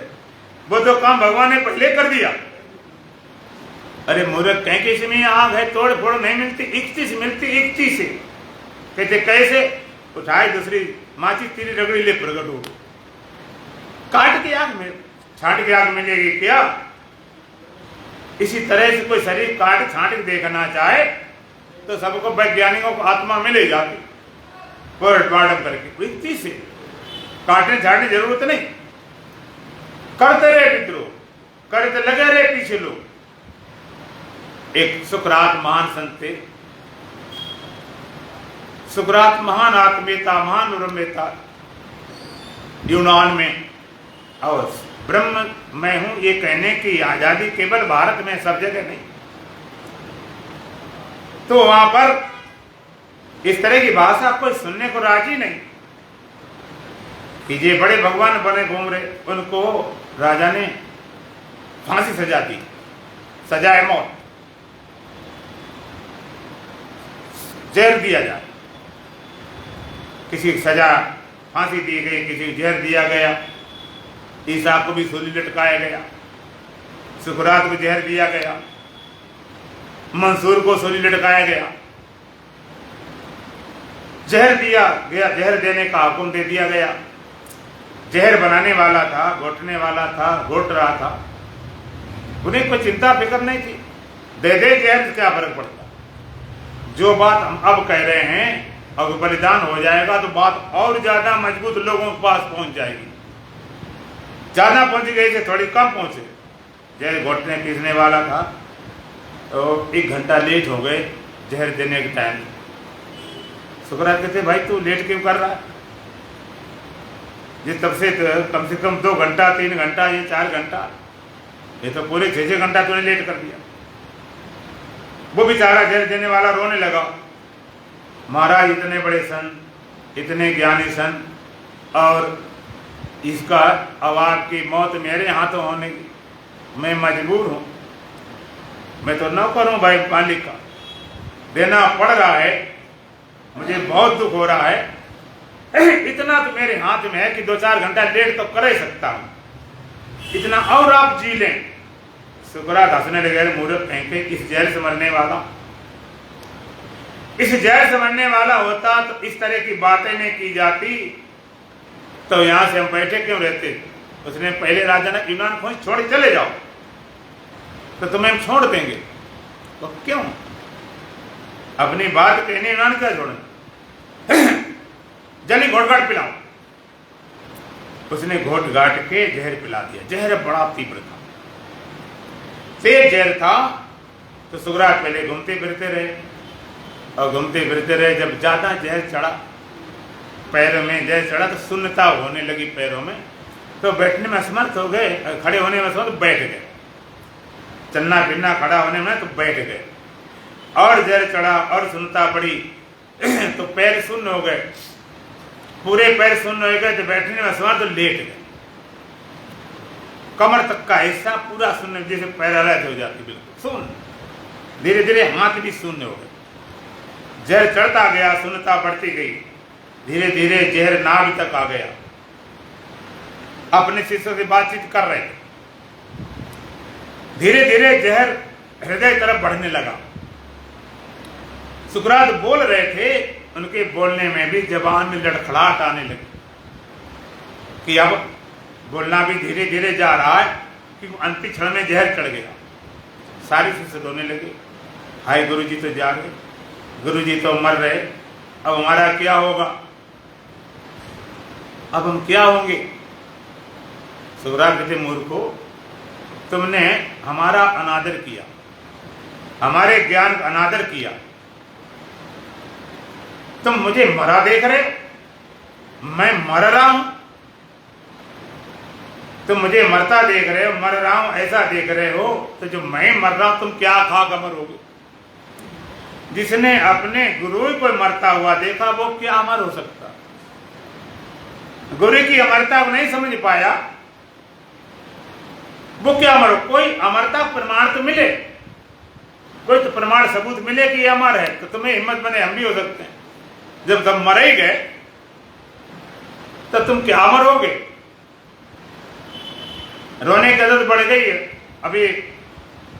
वो तो काम भगवान ने पहले कर दिया। अरे मूर्ख, कहीं कि इसमें आग है, तोड़ फोड़ नहीं मिलती, इकती से मिलती, इकती से। कहते कैसे? उठाए दूसरी माचिस, तीली रगड़ी, ले प्रकट हो, काट के आग में, छाट के आग मिलेगी क्या? इसी तरह से कोई शरीर काट छाट के देखना चाहे तो सबको वैज्ञानिकों को आत्मा मिले जाती, पोस्टमार्टम करके, इकती से। काटने छाटने जरूरत नहीं, करते रहे विद्रोह, करते लगे रहे पीछे लोग। एक सुकरात महान संत थे, सुकरात महान आत्मेता, महान उर्मेता, यूनान में, और ब्रह्म मैं हूं ये कहने की आजादी केवल भारत में, सब जगह नहीं। तो वहां पर इस तरह की भाषा कोई सुनने को राजी नहीं कि ये बड़े भगवान बने घूम रहे। उनको राजा ने फांसी सजा दी, सजाए मौत, जहर दिया जाए। किसी की सजा फांसी दी गई, किसी को जहर दिया गया। ईसा को भी सूली लटकाया गया, सुकरात को जहर दिया गया, मंसूर को सूली लटकाया गया। जहर दिया गया, जहर देने का हुक्म दे दिया गया। जहर बनाने वाला था, घोटने वाला था, घोट रहा था, उन्हें कोई चिंता फिक्र नहीं थी। दे दे जहर, क्या फर्क पड़ता। जो बात हम अब कह रहे हैं, अगर बलिदान हो जाएगा तो बात और ज्यादा मजबूत लोगों के पास पहुंच जाएगी। ज्यादा पहुंच गई से थोड़ी कम पहुंचे। जहर घोटने पीसने वाला था तो 1 घंटा लेट हो गए जहर देने के टाइम। सुकरात कहते भाई तू लेट क्यों कर रहा है? ये तब से कम 2 घंटा, 3 घंटा, ये 4 घंटा, ये तो पूरे 6 घंटा तूने लेट कर दिया। वो बेचारा जहर देने वाला रोने लगा। महाराज इतने बड़े संत, इतने ज्ञानी संत, और इसका अब आपकी मौत मेरे हाथों होने की, मैं मजबूर हूं। मैं तो नौकर हूं भाई मालिक का, देना पड़ रहा है, मुझे बहुत दुख हो रहा है। इतना तो मेरे हाथ में है कि 2-4 घंटा लेट तो कर ही सकता हूं, इतना और आप जी लें। सुकरात हंसने लगे, मूर्ख कहीं के, इस जहर से मरने वाला, इस जहर से मरने वाला होता तो इस तरह की बातें नहीं की जाती, तो यहां से हम बैठे क्यों रहते। उसने पहले राजा ने यूनान को छोड़ चले जाओ, तो तुम्हें हम छोड़ देंगे। तो क्यों अपनी बात कहने यूनान क्या छोड़े। जल्दी घोट घाट पिलाओ। उसने घोट घाट के जहर पिला दिया। जहर बड़ा तीव्र था, तेज जहर था। तो सुकरात पहले घूमते फिरते रहे और घूमते फिरते रहे। जब ज्यादा जहर चढ़ा, पैरों में जहर चढ़ा, तो सुन्नता होने लगी पैरों में, तो बैठने में असमर्थ हो गए, खड़े होने में असमर्थ, बैठ गए। चलना फिरना, खड़ा होने में तो बैठ गए। और जहर चढ़ा और सुन्नता पड़ी तो पैर शून्य हो गए, पूरे पैर शून्य हो गए। तो बैठने में असमर्थ, तो लेट गए। कमर तक का हिस्सा पूरा शून्य, जैसे पैरालाइज हो जाती, बिल्कुल शून्य। धीरे धीरे हाथ भी शून्य हो गए। जहर चढ़ता गया, शून्यता बढ़ती गई। धीरे धीरे जहर नाभि तक आ गया। अपने शिष्यों से बातचीत कर रहे थे। धीरे धीरे जहर हृदय तरफ बढ़ने लगा। सुकरात बोल रहे थे, उनके बोलने में भी जबान में लड़खड़ाहट आने लगी कि अब बोलना भी धीरे धीरे जा रहा है, कि अंतिम क्षण में जहर चढ़ गया। सारे शिष्य रोने लगे। हाय गुरुजी तो जा गए, गुरुजी तो मर रहे, अब हमारा क्या होगा, अब हम क्या होंगे। सुकरात कहते मूर्खो, तुमने हमारा अनादर किया, हमारे ज्ञान का अनादर किया। तुम मुझे मरा देख रहे हो, मैं मर रहा हूं। तुम मुझे मरता देख रहे हो, मर रहा हूं ऐसा देख रहे हो, तो जो मैं मर रहा हूं तुम क्या खाकर मरोगे। जिसने अपने गुरु को मरता हुआ देखा वो क्या अमर हो सकता। गुरु की अमरता को नहीं समझ पाया, वो क्या अमर हो। कोई अमरता प्रमाण तो मिले, कोई तो प्रमाण सबूत मिले कि ये अमर है, तो तुम्हें हिम्मत बने हम भी हो सकते हैं। जब तुम मर ही गए तब तुम क्या अमर होगे। रोने की आदत बढ़ गई है। अभी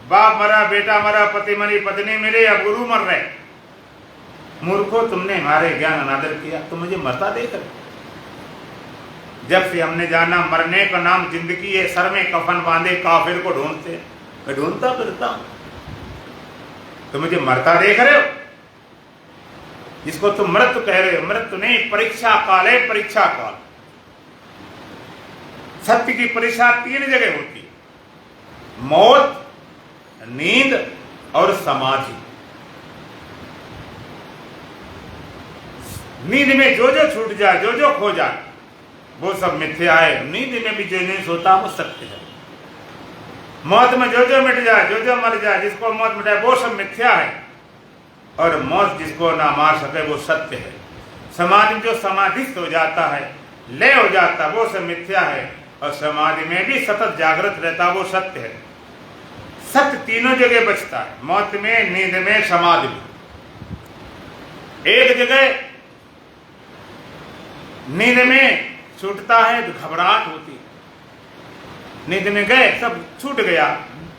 बाप मरा, बेटा मरा, पति मरी, पत्नी मिली, अब गुरु मर रहे। मूर्खो, तुमने हमारे ज्ञान अनादर किया, तुम मुझे मरता देख रहे। जब से हमने जाना मरने का नाम जिंदगी है, सर में कफन बांधे काफिर को ढूंढते, मैं ढूंढता फिरता हूं, तुम मुझे मरता देख रहे हो। जिसको तुम मृत्यु कह रहे हो, मृत्यु नहीं, परीक्षा काल है, परीक्षा काल। सत्य की परीक्षा 3 जगह होती है, मौत, नींद और समाधि। नींद में जो जो छूट जाए, जो जो खो जाए, वो सब मिथ्या है। नींद में भी जो नहीं सोता वो सत्य है। मौत में जो जो मिट जाए, जो जो मर जाए, जिसको मौत मिटाए वो सब मिथ्या है, और मौत जिसको ना मार सके वो सत्य है। समाधि जो समाधिस्थ हो जाता है, लय हो जाता, वो सब मिथ्या है, और समाधि में भी सतत जागृत रहता वो सत्य है। सत्य तीनों जगह बचता है, मौत में, नींद में, समाधि में। एक जगह नींद में छूटता है तो घबराहट होती है, नींद में गए सब छूट गया,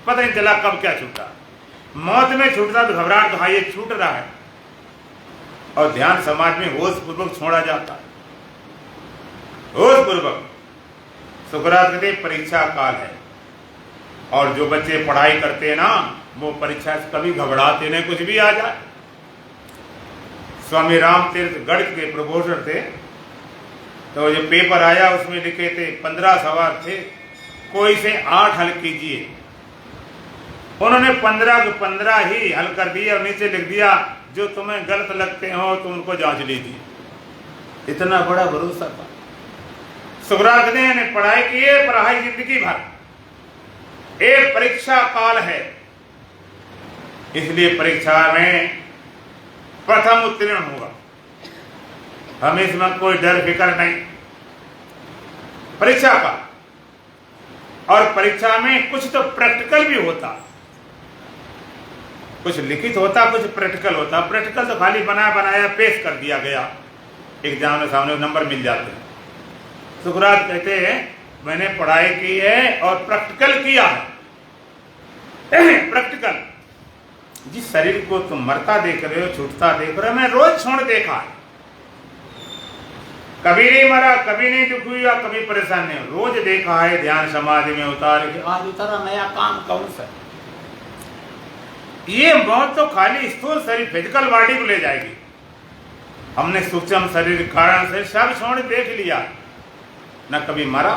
पता नहीं चला कब क्या छूटा। मौत में छूटता तो घबराहट, तो हाँ ये छूट रहा है, और ध्यान समाज में होश पूर्वक छोड़ा जाता है, होश पूर्वक। सुकरात कहते परीक्षा काल है, और जो बच्चे पढ़ाई करते हैं ना, वो परीक्षा से कभी घबराते नहीं, कुछ भी आ जाए। स्वामी राम तीर्थ गढ़ के प्रोफेसर थे, तो जो पेपर आया उसमें लिखे थे 15 सवाल थे, कोई से 8 हल कीजिए। उन्होंने 15 के 15 ही हल कर दिए और नीचे लिख दिया जो तुम्हें गलत लगते हो तुम उनको जांच लीजिए। इतना बड़ा भरोसा था। सुकरात कहते हैं पढ़ाई की है, पढ़ाई जिंदगी भर, एक परीक्षा काल है, इसलिए परीक्षा में प्रथम उत्तीर्ण होगा, हमें इसमें कोई डर फिक्र नहीं। परीक्षा का, और परीक्षा में कुछ तो प्रैक्टिकल भी होता, कुछ लिखित होता, कुछ प्रैक्टिकल होता। प्रैक्टिकल तो खाली बनाया बनाया पेश कर दिया गया, एग्जाम में सामने नंबर मिल जाते हैं। सुकरात कहते हैं मैंने पढ़ाई की है और प्रैक्टिकल किया है। प्रैक्टिकल, जिस शरीर को तुम मरता देख रहे हो, छूटता देख रहे हो, मैं रोज छोड़ देखा है, कभी नहीं मरा, कभी नहीं दुख हुआ, कभी परेशान नहीं, रोज देखा है। ध्यान समाधि में उतार के आज उतारा नया काम कौन सा? ये मौत तो खाली स्थूल शरीर फिजिकल बॉडी को ले जाएगी, हमने सूक्ष्म शरीर, कारण शरीर सब छोड़ देख लिया, न कभी मरा,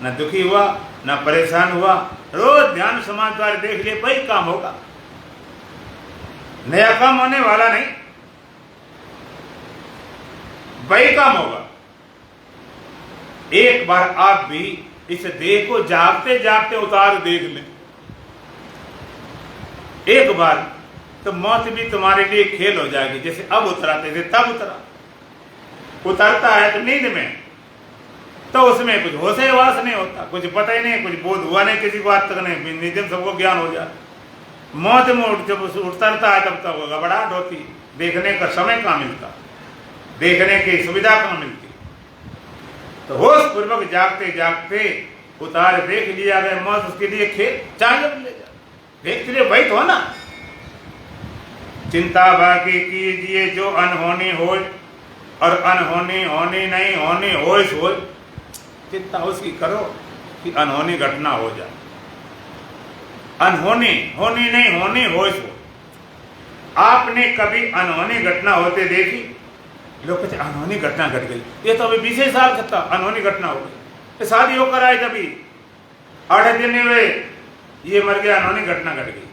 न दुखी हुआ, न परेशान हुआ, रोज ध्यान समाधि द्वारा देख लिए, वही काम होगा, नया काम होने वाला नहीं, वही काम होगा। एक बार आप भी इस देह को जागते जागते उतार देख लें, एक बार तो मौत भी तुम्हारे लिए खेल हो जाएगी। जैसे अब उतराते थे तब उतरा, उतरता है तो नींद में, तो उसमें कुछ होश वास नहीं होता, कुछ पता ही नहीं, कुछ बोध हुआ नहीं किसी को आज तक नहीं, नींद में सबको ज्ञान हो जाए। मौत में जब उतरता है तब तक घबराहट होती, देखने का समय कहाँ मिलता, देखने की सुविधा कहाँ मिलती। तो होश पूर्वक जागते जागते उतार देख लिया गया, मौत उसके लिए खेल, चाहे जब ले जा देखते लिए वही तो ना। चिंता बाकी कीजिए जो अनहोनी हो, और अनहोनी होनी नहीं, होनी हो, चिंता उसकी करो कि अनहोनी घटना हो जाए, अनहोनी होनी नहीं, होनी हो। आपने कभी अनहोनी घटना होते देखी? लोग कहते अनहोनी घटना घट गई, ये तो अभी 20 साल का था, अनहोनी घटना हो गई, शादी होकर आए तभी 8 दिन हुए ये मर गया, अनहोनी घटना घट गई।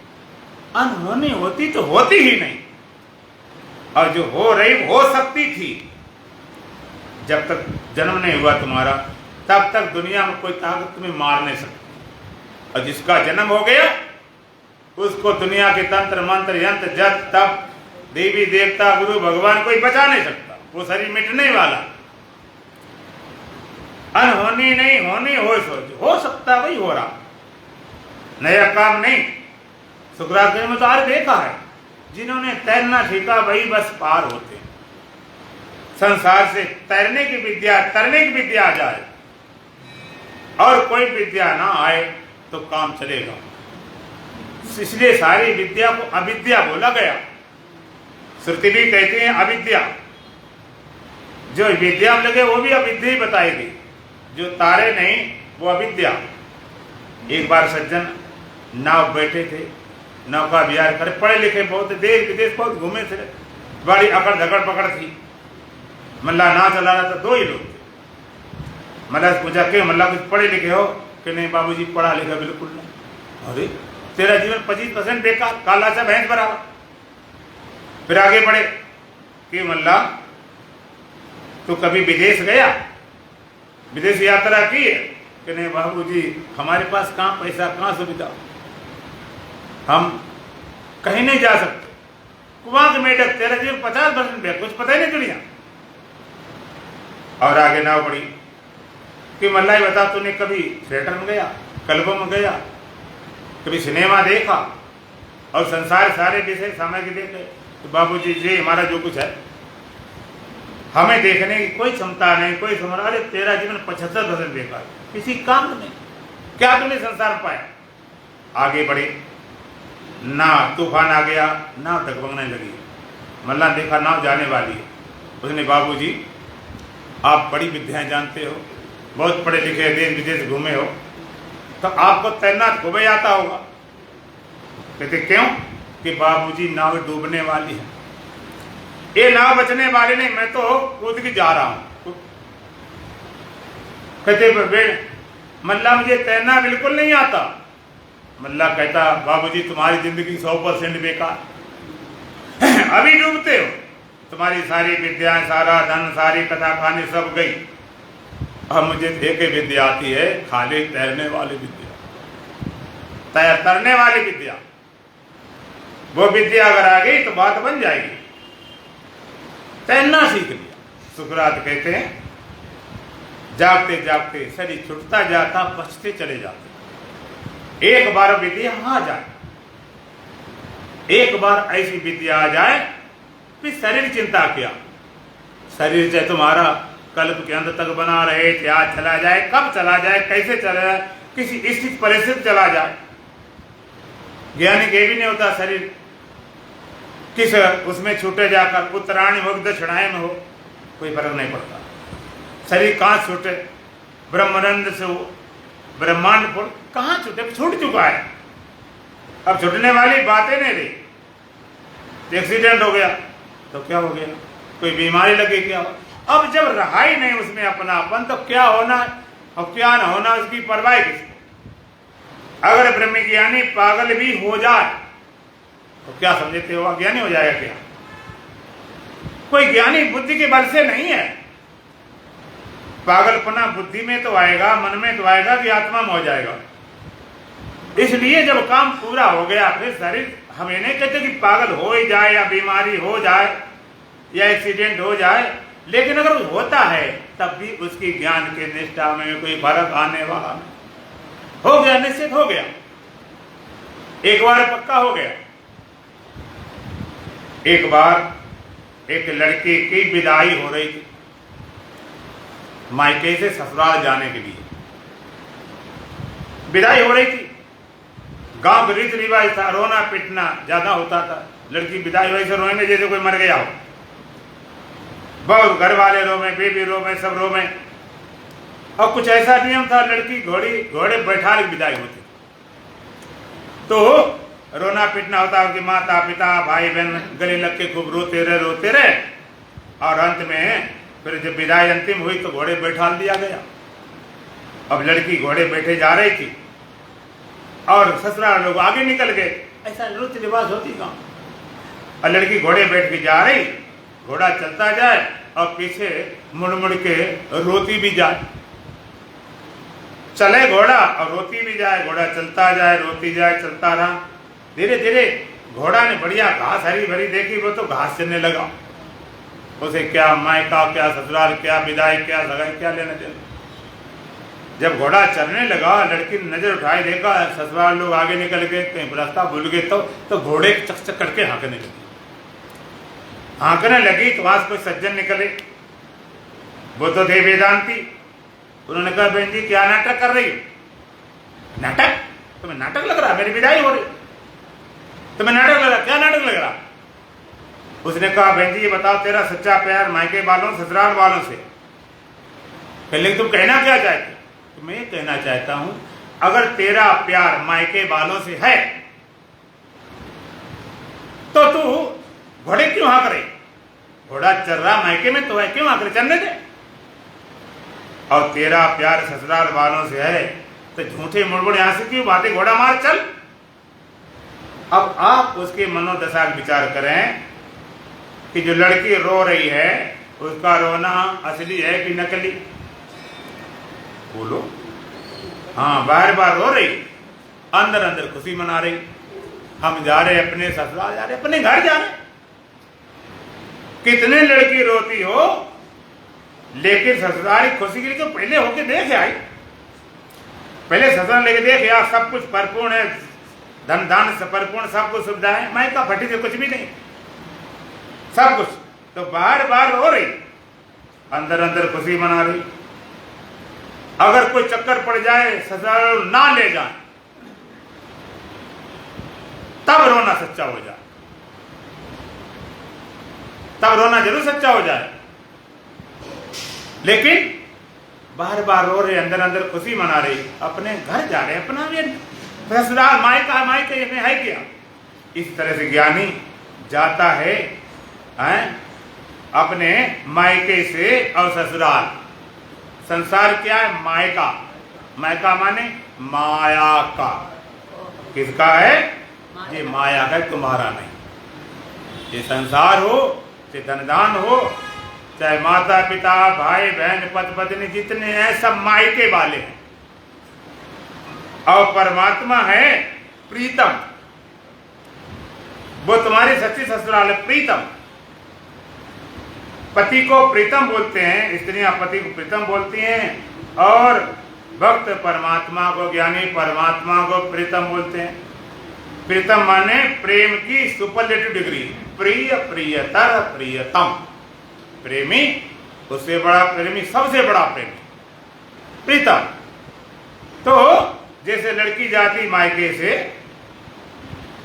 अनहोनी होती तो होती ही नहीं, और जो हो रही हो सकती थी। जब तक जन्म नहीं हुआ तुम्हारा, तब तक दुनिया में कोई ताकत तुम्हें मार नहीं सकती, और जिसका जन्म हो गया उसको दुनिया के तंत्र मंत्र यंत्र जप तप देवी देवता गुरु भगवान कोई बचा नहीं सकता, वो शरीर मिटने वाला। अनहोनी नहीं, होनी हो सकता वही हो रहा, नया काम नहीं। सुकरात में तो आज देखा है, जिन्होंने तैरना सीखा वही बस पार होते हैं। संसार से तैरने की विद्या, तरने की विद्या आ जाए और कोई विद्या ना आए तो काम चलेगा। इसलिए सारी विद्या को अविद्या बोला गया। श्रुति भी कहते हैं अविद्या, जो विद्या में लगे वो भी अविद्या ही बताएगी, जो तारे नहीं वो अविद्या। एक बार सज्जन नाव बैठे थे, नौका विहार करे, पढ़े लिखे बहुत, देश विदेश बहुत घूमे थे, बड़ी अकड़ धकड़ पकड़ थी। मल्ला ना चला रहा था, 2 ही लोग थे। मल्ला से पूछा क्यों मल्ला कुछ पढ़े लिखे हो? कि नहीं बाबूजी पढ़ा लिखा बिल्कुल नहीं। अरे तेरा जीवन 25% बेकार, काला सा भैंस बराबर। फिर आगे बढ़े कि मल्ला तू कभी विदेश गया, विदेश यात्रा की है? कि नहीं बाबूजी हमारे पास कहाँ पैसा, कहाँ सुविधा, हम कहीं नहीं जा सकते। कुआं के मेढक, तेरा जीवन 50% बेकार, कुछ पता ही नहीं दुनिया। और आगे नाव बढ़ी कि मल्ला बता तूने कभी थिएटर में गया, क्लबों में गया, कभी सिनेमा देखा और संसार सारे विषय सामग्री देखे तो बाबूजी जी हमारा जो कुछ है हमें देखने की कोई क्षमता नहीं, कोई समझ। अरे तेरा जीवन 75% बेकार, किसी काम नहीं, क्या तुमने संसार में पाया? आगे बढ़े ना, तूफान आ गया, नाव डगमगने लगी। मल्ला देखा नाव जाने वाली है। उसने बाबूजी आप बड़ी विद्याएं जानते हो, बहुत पढ़े लिखे, देश विदेश घूमे हो, तो आपको तैरना खूब आता होगा। कहते क्यों? कि बाबूजी नाव डूबने वाली है, ये नाव बचने वाली नहीं, मैं तो कूद के जा रहा हूं। कहते मल्ला मुझे तैरना बिल्कुल नहीं आता। मल्ला कहता बाबूजी तुम्हारी जिंदगी 100% बेकार, अभी डूबते हो, तुम्हारी सारी विद्याएं, सारा धन, सारी कथा कहानी सब गई। अब मुझे एक ही विद्या आती है, खाली तैरने वाली विद्या, तैरने वाली विद्या। वो विद्या अगर आ गई तो बात बन जाएगी। तैरना सीख लिया। सुकरात कहते हैं जागते जागते शरीर छुटता जाता, बचते चले जाते। एक बार विद्या आ जाए, एक बार ऐसी विद्या आ जाए, फिर शरीर चिंता किया। शरीर चाहे तुम्हारा कल्प के अंत तक बना रहे, क्या चला जाए, कब चला जाए, कैसे चला जाए, किसी स्थिति परिस्थिति चला जाए, ज्ञानी के भी नहीं होता शरीर किस उसमें छूटे जाकर उत्तरायण हो दक्षिणायन हो, कोई फर्क नहीं पड़ता। शरीर कहाँ छूटे, ब्रह्मानंद से हो, ब्रह्मांड फुल कहाँ छूटे, छूट चुका है। अब छूटने वाली बातें नहीं रही। एक्सीडेंट हो गया तो क्या हो गया, कोई बीमारी लगी क्या हो। अब जब रहा ही नहीं उसमें अपनापन, तो क्या होना और क्या न होना उसकी परवाह किसको। अगर ब्रह्मज्ञानी पागल भी हो जाए तो क्या समझते हो, अज्ञानी हो जाएगा क्या? कोई ज्ञानी बुद्धि के बल से नहीं है। पागलपना बुद्धि में तो आएगा, मन में तो आएगा कि आत्मा में हो जाएगा। इसलिए जब काम पूरा हो गया, फिर शरीर, हम ये नहीं कहते कि पागल हो ही जाए या बीमारी हो जाए या एक्सीडेंट हो जाए, लेकिन अगर होता है तब भी उसकी ज्ञान के निष्ठा में कोई फर्क आने वाला नहीं। हो गया, निश्चित हो गया, एक बार पक्का हो गया। एक बार एक लड़की की विदाई हो रही थी मायके से ससुराल जाने के लिए। विदाई हो रही थी, गांव के रीत रिवाज था, रोना पिटना ज्यादा होता था। लड़की विदाई वैसे रोने जैसे कोई मर गया हो, बहुत घर वाले रो में, बेबी रो में, सब रो में। और कुछ ऐसा नियम था, लड़की घोड़े बैठा के विदाई होती, तो रोना पिटना होता कि माता पिता भाई बहन गले लग के खूब रोते रहे। और अंत में फिर जब विदाई अंतिम हुई तो घोड़े बैठा दिया गया। अब लड़की घोड़े बैठे जा रही थी और ससुराल लोग आगे निकल गए। ऐसा रीति रिवाज होती गाँव। और लड़की घोड़े बैठ के जा रही, घोड़ा चलता जाए और पीछे मुड़ मुड़ के रोती भी जाए। चले घोड़ा और रोती भी जाए, घोड़ा चलता जाए, रोती जाए, चलता रहा। धीरे धीरे घोड़ा ने बढ़िया घास हरी भरी देखी, वो तो घास चलने लगा। उसे क्या मायका, क्या ससुराल, क्या विदाई, क्या सगाई, क्या लेना देना। जब घोड़ा चलने लगा, लड़की ने नजर उठाई, देखा ससुराल लोग आगे निकल गए, कहीं रास्ता भूल गए, तो घोड़े चक चक करके हाँकने लगी। हाँकने लगी तो वहां से कोई सज्जन निकले, वो तो थे वेदांती। उन्होंने कहा बहन जी क्या नाटक कर रही हो? नाटक? तुम्हें नाटक लग रहा? मेरी विदाई हो रही, तुम्हें नाटक लग रहा? क्या नाटक लग रहा? उसने कहा बहन जी ये बताओ, तेरा सच्चा प्यार मायके वालों ससुराल वालों से, पहले तुम कहना क्या चाहते? तो मैं ये कहना चाहता हूं, अगर तेरा प्यार मायके वालों से है तो तू घोड़े क्यों हाँक रही? घोड़ा चल रहा मायके में तो है, क्यों हाँक रही? चलने दे। और तेरा प्यार ससुराल वालों से है तो झूठे मुड़मुड़ यहां से क्यों बातें, घोड़ा मार चल। अब आप उसके मनोदशा का विचार करें कि जो लड़की रो रही है उसका रोना असली है कि नकली? बोलो। हाँ, बार बार रो रही, अंदर अंदर खुशी मना रही। हम जा रहे अपने ससुराल, जा रहे अपने घर, जा रहे। कितने लड़की रोती हो, लेकिन ससुराल की खुशी के लिए तो पहले होके देख आई, पहले ससुराल लेके देख यार, सब कुछ परिपूर्ण है, धन धान से परिपूर्ण, सब कुछ सुविधाएं, मायका फटी से कुछ भी नहीं, सब कुछ। तो बार बार हो रही, अंदर अंदर खुशी मना रही। अगर कोई चक्कर पड़ जाए, ससुराल ना ले जाए, तब रोना सच्चा हो जाए, तब रोना जरूर सच्चा हो जाए। लेकिन बार बार रो रहे, अंदर अंदर खुशी मना रही, अपने घर जा रहे, अपना भी ससुराल मायका मायके में है क्या। इस तरह से ज्ञानी जाता है, अपने मायके से और ससुराल। संसार क्या है? मायका। मायका माने माया का। किसका है? ये माया का, तुम्हारा नहीं। ये संसार हो, चाहे धनदान हो, चाहे माता पिता भाई बहन पति पत्नी जितने हैं, सब मायके वाले हैं। और परमात्मा है प्रीतम, वो तुम्हारी सच्ची ससुराल है, प्रीतम। पति को प्रीतम बोलते हैं, स्त्रियां पति को प्रीतम बोलती हैं, और भक्त परमात्मा को, ज्ञानी परमात्मा को प्रीतम बोलते हैं। प्रीतम माने प्रेम की सुपरलेटिव डिग्री, प्रिय, प्रियतर, प्रियतम। प्रेमी, उससे बड़ा प्रेमी, सबसे बड़ा प्रेमी, प्रीतम। तो जैसे लड़की जाती मायके से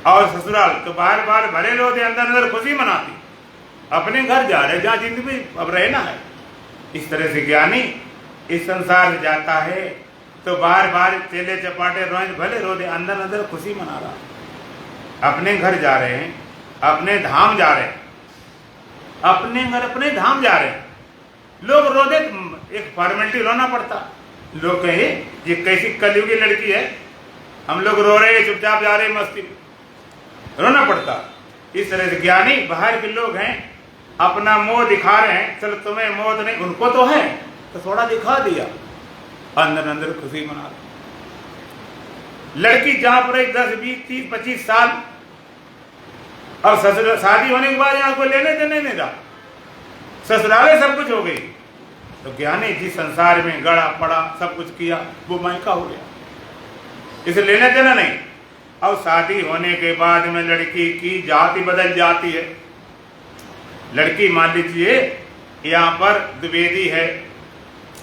और ससुराल, तो बार बार भरे रोते, अंदर अंदर खुशी मनाती, अपने घर जा रहे जहाँ जिंदगी अब रहना है। इस तरह से ज्ञानी इस संसार से जाता है, तो बार बार चेले चपाटे रोए, भले रोते, अंदर अंदर खुशी मना रहा। अपने घर जा रहे हैं, अपने धाम जा रहे हैं, अपने घर अपने धाम जा रहे हैं। लोग रो दे, एक फॉर्मेलिटी रोना पड़ता। लोग कहे ये कैसी कलयुगी लड़की है, हम लोग रो रहे हैं, चुपचाप जा रहे हैं, मस्ती, रोना पड़ता। इस तरह से ज्ञानी बाहर के लोग हैं, अपना मोह दिखा रहे हैं, चलो तुम्हें मोह तो नहीं, उनको तो है, तो थोड़ा दिखा दिया, अंदर अंदर खुशी मना रहे। लड़की जहां पर 10 20 30 25 साल, और ससुराल शादी होने के बाद यहाँ को लेने देने नहीं रहा, ससुराले सब कुछ हो गई। तो ज्ञानी जिस संसार में गड़ा पड़ा, सब कुछ किया, वो मायका हो गया, इसे लेने देना नहीं। और शादी होने के बाद में लड़की की जाति बदल जाती है। लड़की मान लीजिए यहाँ पर द्विवेदी है,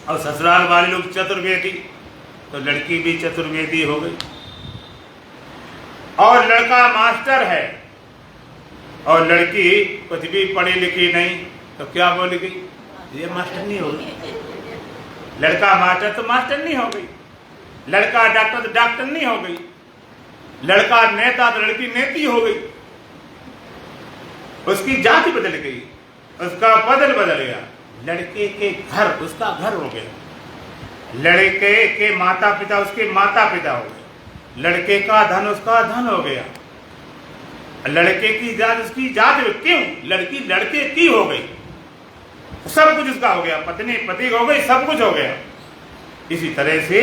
और ससुराल वाले लोग चतुर्वेदी, तो लड़की भी चतुर्वेदी हो गई। और लड़का मास्टर है, और लड़की कुछ भी पढ़ी लिखी नहीं, तो क्या बोलेगी? ये मास्टर नहीं हो गई। लड़का मास्टर तो मास्टर नहीं हो गई, लड़का डॉक्टर तो डॉक्टर नहीं हो गई, लड़का नेता तो लड़की नेती हो गई। उसकी जाति बदल गई, उसका बदल बदल गया। लड़के के घर उसका घर हो गया, लड़के के माता पिता उसके माता पिता हो गए, लड़के का धन उसका धन हो गया, लड़के की जात उसकी जात। क्यों? लड़की लड़के की हो गई, सब कुछ उसका हो गया, पत्नी पति हो गई, सब कुछ हो गया। इसी तरह से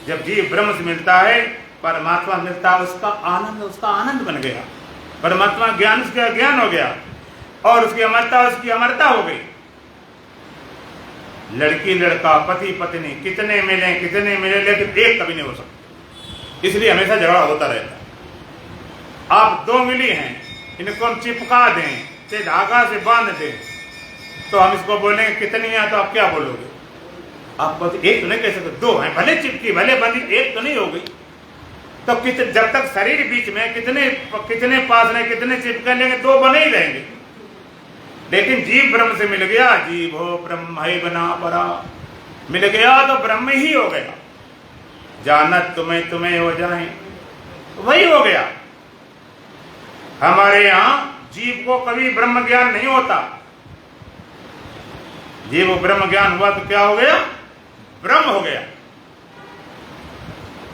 जब जीव ब्रह्म से मिलता है, परमात्मा मिलता है, उसका आनंद बन गया। परमात्मा ज्ञान उसका ज्ञान हो गया, और उसकी अमरता हो गई। लड़की लड़का पति पत्नी कितने मिले लेकिन एक कभी नहीं हो सकता, इसलिए हमेशा झगड़ा होता रहता है। आप दो मिली हैं, इनको हम चिपका दें, से धागा से बांध दें, तो हम इसको बोलेंगे कितनी है, तो आप क्या बोलोगे? आप एक तो नहीं कह सकते, दो हैं, भले चिपकी भले बंधी, एक तो नहीं हो गई। तो जब तक शरीर बीच में कितने पास रहे, कितने चिपके लेंगे, दो बने ही रहेंगे। लेकिन जीव ब्रह्म से मिल गया, जीव हो ब्रह्म ही बना परा, मिल गया तो ब्रह्म ही हो गया। जानत तुम्हें हो जाए, वही हो गया। हमारे यहाँ जीव को कभी ब्रह्म ज्ञान नहीं होता। जीव ब्रह्म ज्ञान हुआ तो क्या हो गया? ब्रह्म हो गया।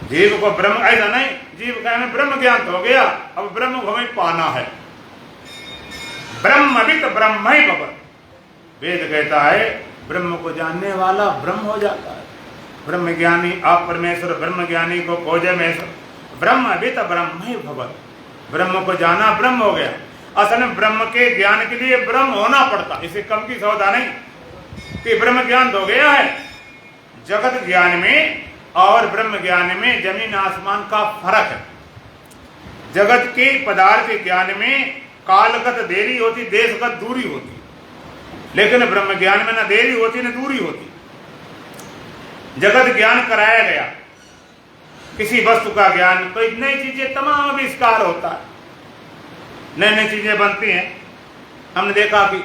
जीव को ब्रह्म ऐसा नहीं, जीव का हमें ब्रह्म ज्ञान तो हो गया, अब ब्रह्म को हमें पाना है। ब्रह्म भी तो ब्रह्म ही भवन, वेद कहता है ब्रह्म को जानने वाला ब्रह्म हो जाता है। ब्रह्म ज्ञानी आप परमेश्वर, ब्रह्म ज्ञानी को खोजे महेश्वर। ब्रह्म भी तो ब्रह्म ही भवन, ब्रह्म को जाना ब्रह्म हो गया। असल में ब्रह्म के ज्ञान के लिए ब्रह्म होना पड़ता, इसे कम की सौदा नहीं कि ब्रह्म ज्ञान हो गया है। जगत ज्ञान में और ब्रह्म ज्ञान में जमीन आसमान का फर्क है। जगत के पदार्थ के ज्ञान में कालगत देरी होती, देशगत दूरी होती, लेकिन ब्रह्म ज्ञान में न देरी होती न दूरी होती। जगत ज्ञान कराया गया, किसी वस्तु का ज्ञान, कोई नई चीजें तमाम आविष्कार होता है, नई नई चीजें बनती हैं। हमने देखा कि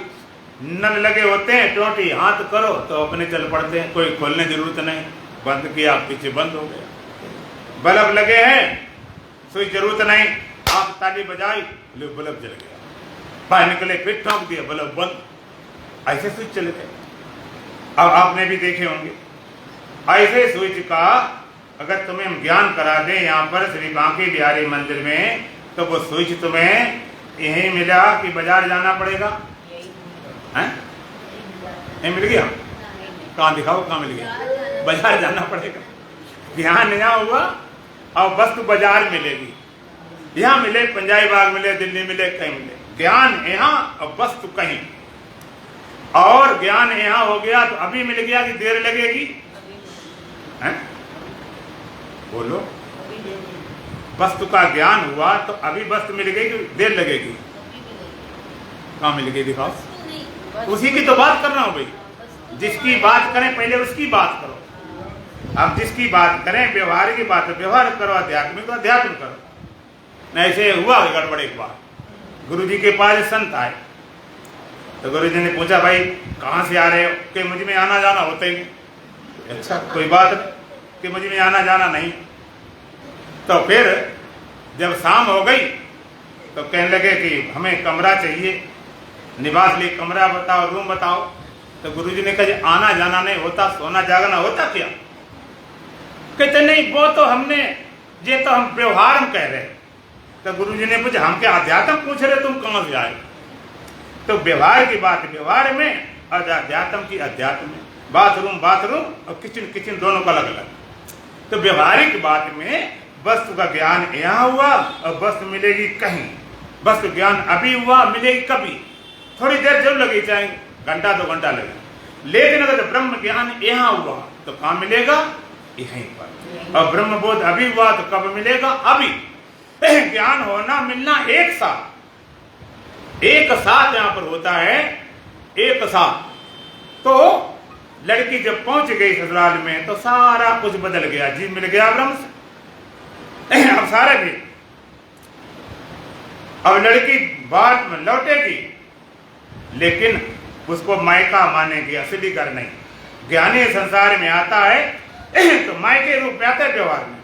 नल लगे होते हैं, टोटी हाथ करो तो अपने चल पड़ते हैं, कोई खोलने की जरूरत नहीं, बंद किया पीछे बंद हो गया। बल्ब लगे हैं, कोई जरूरत नहीं, आप ताली बजाई बल्ब जल गया, बाहर निकले फिर ठोक दिया बल्ब बंद, ऐसे स्विच चले गए। अब आपने भी देखे होंगे ऐसे स्विच का अगर तुम्हें हम ज्ञान करा दें यहाँ पर श्री बांके बिहारी मंदिर में, तो वो स्विच तुम्हें यहीं मिला कि बाजार जाना पड़ेगा? हैं? यहीं मिल गया? कहाँ दिखाओ, कहाँ मिल गया? बाजार जाना पड़ेगा। ज्ञान यहाँ हुआ और वस्तु बाजार मिलेगी, यहाँ मिले पंजाबी बाग मिले, दिल्ली मिले, कहीं मिले। ज्ञान यहाँ और वस्तु कहीं, और ज्ञान यहाँ हो गया तो अभी मिल गया कि देर लगेगी? हैं? बोलो, वस्तु का ज्ञान हुआ तो अभी वस्तु मिल गई कि देर लगेगी? कहाँ मिल गई दिखाओ? उसी की तो बात कर रहा हूं भाई। जिसकी बात करें पहले उसकी बात करो। अब जिसकी बात करें, व्यवहार की बात, व्यवहार करो, आध्यात्मिक तो अध्यात्म करो। नहीं ऐसे हुआ गड़बड़। एक बार गुरु जी के पास संत आए तो गुरु जी ने पूछा, भाई कहाँ से आ रहे हो? कि मुझ में आना जाना होता ही नहीं। अच्छा कोई बात नहीं कि मुझ में आना जाना नहीं। तो फिर जब शाम हो गई तो कहने लगे कि हमें कमरा चाहिए, निवास लिए कमरा बताओ, रूम बताओ। तो गुरुजी ने कहा आना जाना नहीं होता, सोना जागना होता क्या? कहते नहीं, वो तो हमने, ये तो हम व्यवहार हम कह रहे हैं। तो गुरुजी ने पूछा, हम क्या अध्यात्म पूछ रहे, तुम कहां से आए? तो व्यवहार की बात व्यवहार में और अध्यात्म की अध्यात्म में। बाथरूम बाथरूम और किचन किचन दोनों का अलग अलग। तो व्यवहारिक बात में वस्तु का ज्ञान यहाँ हुआ और वस्तु मिलेगी कहीं। वस्तु ज्ञान अभी हुआ, मिलेगी कभी, थोड़ी देर जरूर लगी, चाहे घंटा 2 घंटा लगे। लेकिन अगर ब्रह्म ज्ञान यहाँ हुआ तो कहाँ मिलेगा? यहीं पर। और ब्रह्म बोध अभी हुआ तो कब मिलेगा? अभी। ज्ञान होना मिलना एक साथ, एक साथ यहाँ पर होता है, एक साथ। तो लड़की जब पहुंच गई ससुराल में तो सारा कुछ बदल गया, जी मिल गया ब्रह्म से। अब सारे भी, अब लड़की बाद में लौटेगी, लेकिन उसको मायका मानेगी, असली घर नहीं। ज्ञानी संसार में आता है तो मायके रूप में आता है व्यवहार में,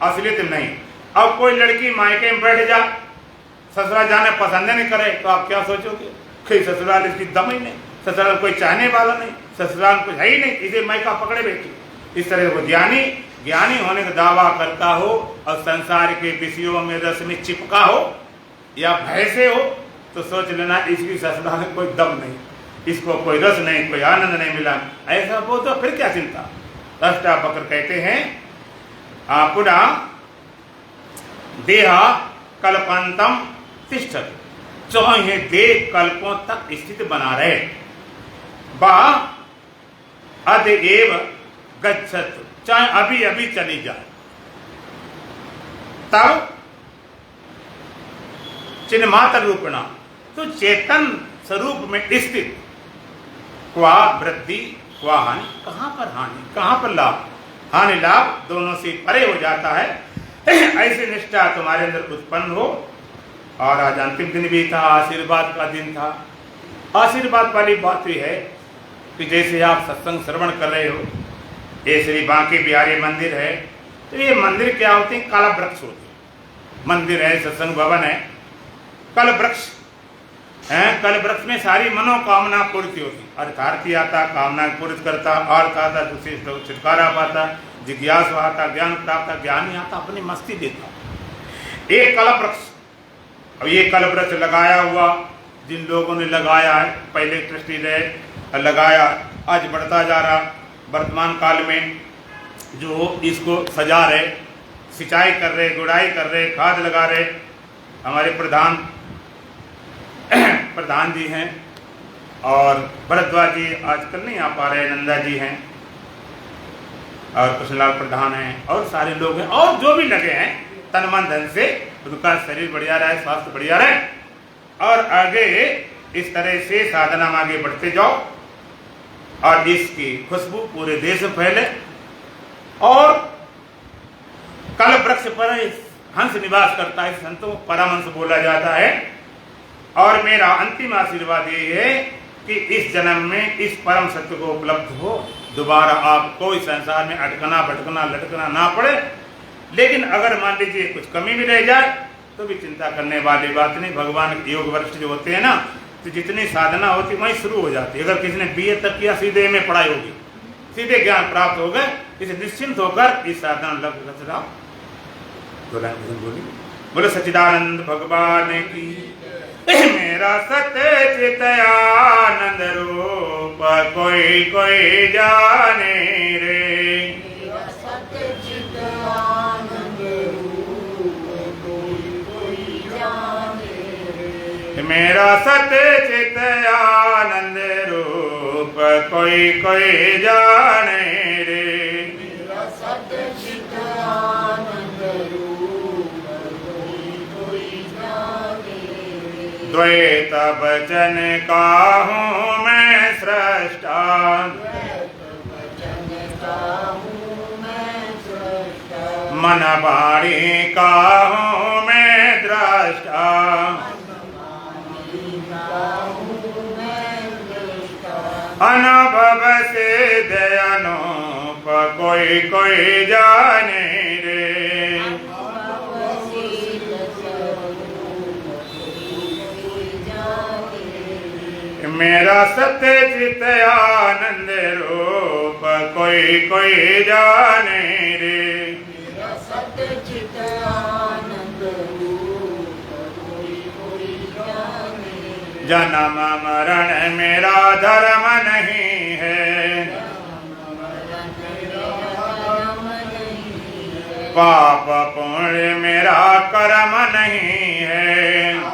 असलियत नहीं। अब कोई लड़की मायके में बैठ जा, ससुराल जाने पसंद नहीं करे तो आप क्या सोचोगे कि ससुराल इसकी दम ही नहीं, ससुराल कोई चाहने वाला नहीं, ससुराल कुछ है ही नहीं, इसे मायका पकड़े बैठी। इस तरह वो ज्ञानी होने का दावा करता हो और संसार के विषयों में रस में चिपका हो या भय से हो, तो सोच लेना इसकी ससुराल में कोई दम नहीं, इसको कोई रस नहीं, कोई आनंद नहीं मिला। ऐसा वो तो फिर क्या चिंता। अष्टावक्र कहते हैं पुनः देहा कल्पांतम तिष्ठत, चाहे देह कल्पों तक स्थित बना रहे। बा अतएव गच्छत, चाहे अभी अभी चली जाए, तब चिन्मात्र रूपणा, तो चेतन स्वरूप में स्थित, क्वा वृद्धि क्वा हानि, कहां पर हानि कहां पर लाभ, हानि लाभ दोनों से परे हो जाता है। ऐसी निष्ठा तुम्हारे अंदर उत्पन्न हो। और आज अंतिम दिन भी था, आशीर्वाद का दिन था। आशीर्वाद वाली बात यह है कि जैसे आप सत्संग श्रवण कर रहे हो, ये श्री बांके बिहारी मंदिर है, तो ये मंदिर क्या होते हैं? कल वृक्ष होते हैं। मंदिर है, सत्संग भवन है, कल वृक्ष है। कल वृक्ष में सारी मनोकामना पूर्ति होती, अर्थार्थी आता, कामना पूर्ति करता, अर्थ आता, दूसरे छुटकारा पाता, जिज्ञासु आता, ज्ञान प्राप्त, ज्ञानी आता, अपनी मस्ती देता। एक कल वृक्ष। अब ये कल वृक्ष लगाया हुआ जिन लोगों ने लगाया है, पहले ट्रस्टी रहे, लगाया, आज बढ़ता जा रहा। वर्तमान काल में जो इसको सजा रहे, सिंचाई कर रहे, गुड़ाई कर रहे, खाद लगा रहे, हमारे प्रधान जी हैं, और भरद्वाज जी आजकल नहीं आ पा रहे, नंदा जी हैं, और कृष्णलाल प्रधान हैं, और सारे लोग हैं, और जो भी लगे हैं तन मन धन से उनका शरीर बढ़िया रहे, स्वास्थ्य बढ़िया रहे और आगे इस तरह से साधना में आगे बढ़ते जाओ और इसकी खुशबू पूरे देश में फैले। और कल वृक्ष पर हंस निवास करता है, संतों परमहंस बोला जाता है। और मेरा अंतिम आशीर्वाद ये है कि इस जन्म में इस परम सत्य को उपलब्ध हो, दोबारा आपको इस संसार में अटकना भटकना लटकना ना पड़े। लेकिन अगर मान लीजिए कुछ कमी भी रह जाए तो भी चिंता करने वाली बात नहीं। भगवान के योग वरिष्ठ जो होते हैं ना, तो जितनी साधना होती वहीं शुरू हो जाती है। अगर किसी ने BA तक किया, सीधे में पढ़ाई होगी, सीधे ज्ञान प्राप्त हो गए। इसे निश्चिंत होकर इस साधना लग जाओ। बोलो सच्चिदानंद भगवान की। मेरा सत्य चित आनंद रूप कोई कोई जाने रे। मेरा सत्य चित आनंद रूप कोई कोई जाने रे। मेरा सत्य चित आनंद रूप कोई कोई जाने रे। मेरा सत्य चित आनंद रूप कोई कोई जाने रे। द्वैत वचन का हूँ मैं सृष्टा, वचन का हूँ मैं सृष्टा। मन वाणी का हूँ मैं दृष्टा। अनुभव से दयानूप कोई कोई जाने रे। मेरा सत्य चित आनंद रूप कोई कोई जाने रे। मेरा सत्य चित आनंद रूप कोई कोई जाने। जन्म मरण मेरा धर्म नहीं है, पाप पुण्य मेरा कर्म नहीं है।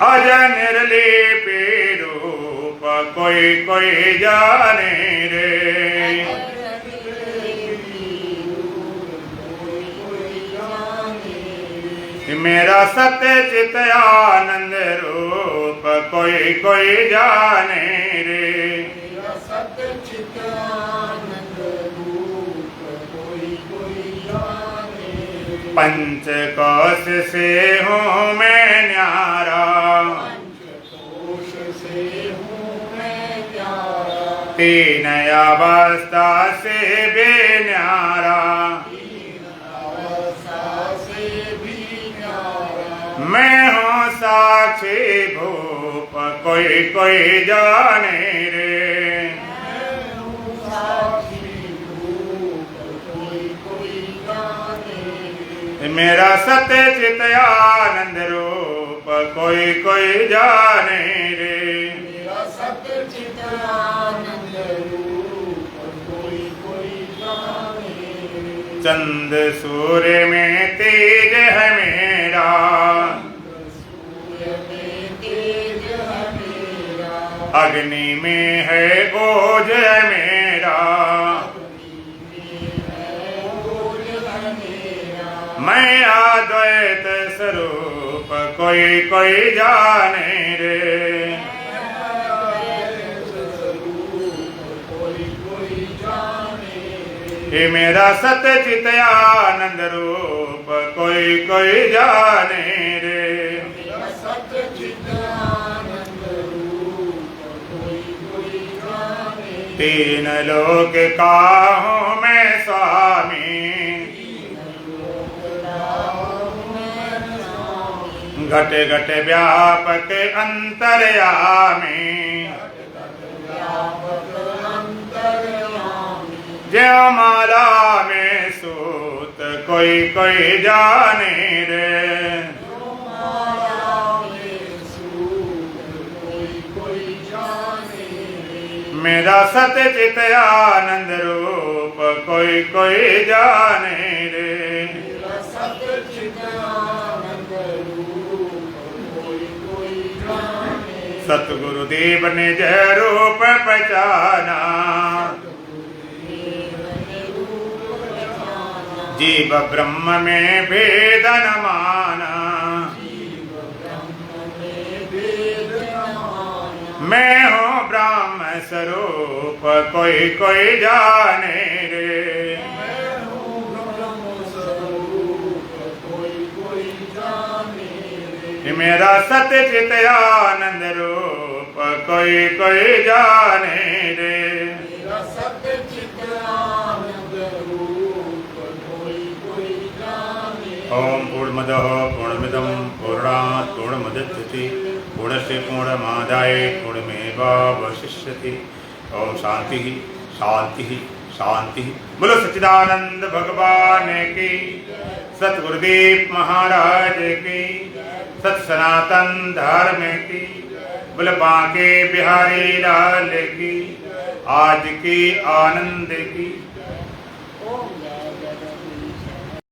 अज निर्लिपि रूप कोई कोई जाने रे। मेरा सत्य चित आनंद रूप कोई कोई जाने रे। मेरा सत्य चित आनंद रूप कोई कोई जाने। पंचकोश से हूँ मैं न्यारा, पंचकोश से हूँ मैं प्यारा। तीन अवस्था से बेन्यारा। मैं हूँ साक्षी भूप कोई कोई जाने रे। मैं हूँ साक्षी भूप कोई कोई जाने। मेरा सत्य चित आनंद रूप कोई कोई जाने रे। मेरा सत्य चित आनंद रूप कोई कोई जाने। चंद सूर्य में तेज है मेरा, सूर्य में तेज है मेरा। अग्नि में है ओज है मेरा। मैं अद्वैत स्वरूप कोई कोई जाने रे। ये मेरा सत्य चित आनंद रूप कोई कोई जाने रे। सत्य चित आनंद रूप कोई कोई जाने। तीन लोक का हूँ मैं स्वामी, घट घट व्यापक अंतर्यामी। ज्यों माला में सूत कोई कोई जाने रे। मेरा सत्य चित आनंद रूप कोई कोई जाने रे। सत्य चित आनंद रूप कोई कोई जाने। सतगुरुदेव ने जय रूप पहचाना, जीव ब्रह्म में भेद न माना, मैं हूँ ब्रह्म स्वरूप कोई कोई जाने रे, मेरा सत्य चित आनंद रूप कोई कोई जाने रे, ओम पूर्णमदः पूर्णमिदं पूर्णात् पूर्णमुदच्यते पूर्णस्य पूर्णमादाय पूर्णमेवावशिष्यते। ओम शांति शांति शांति। बोलो सच्चिदानंद भगवान की, सतगुरुदेव महाराज की, सत सनातन धर्म की, बोले बांके बिहारी लाल की, आज की आनंद की।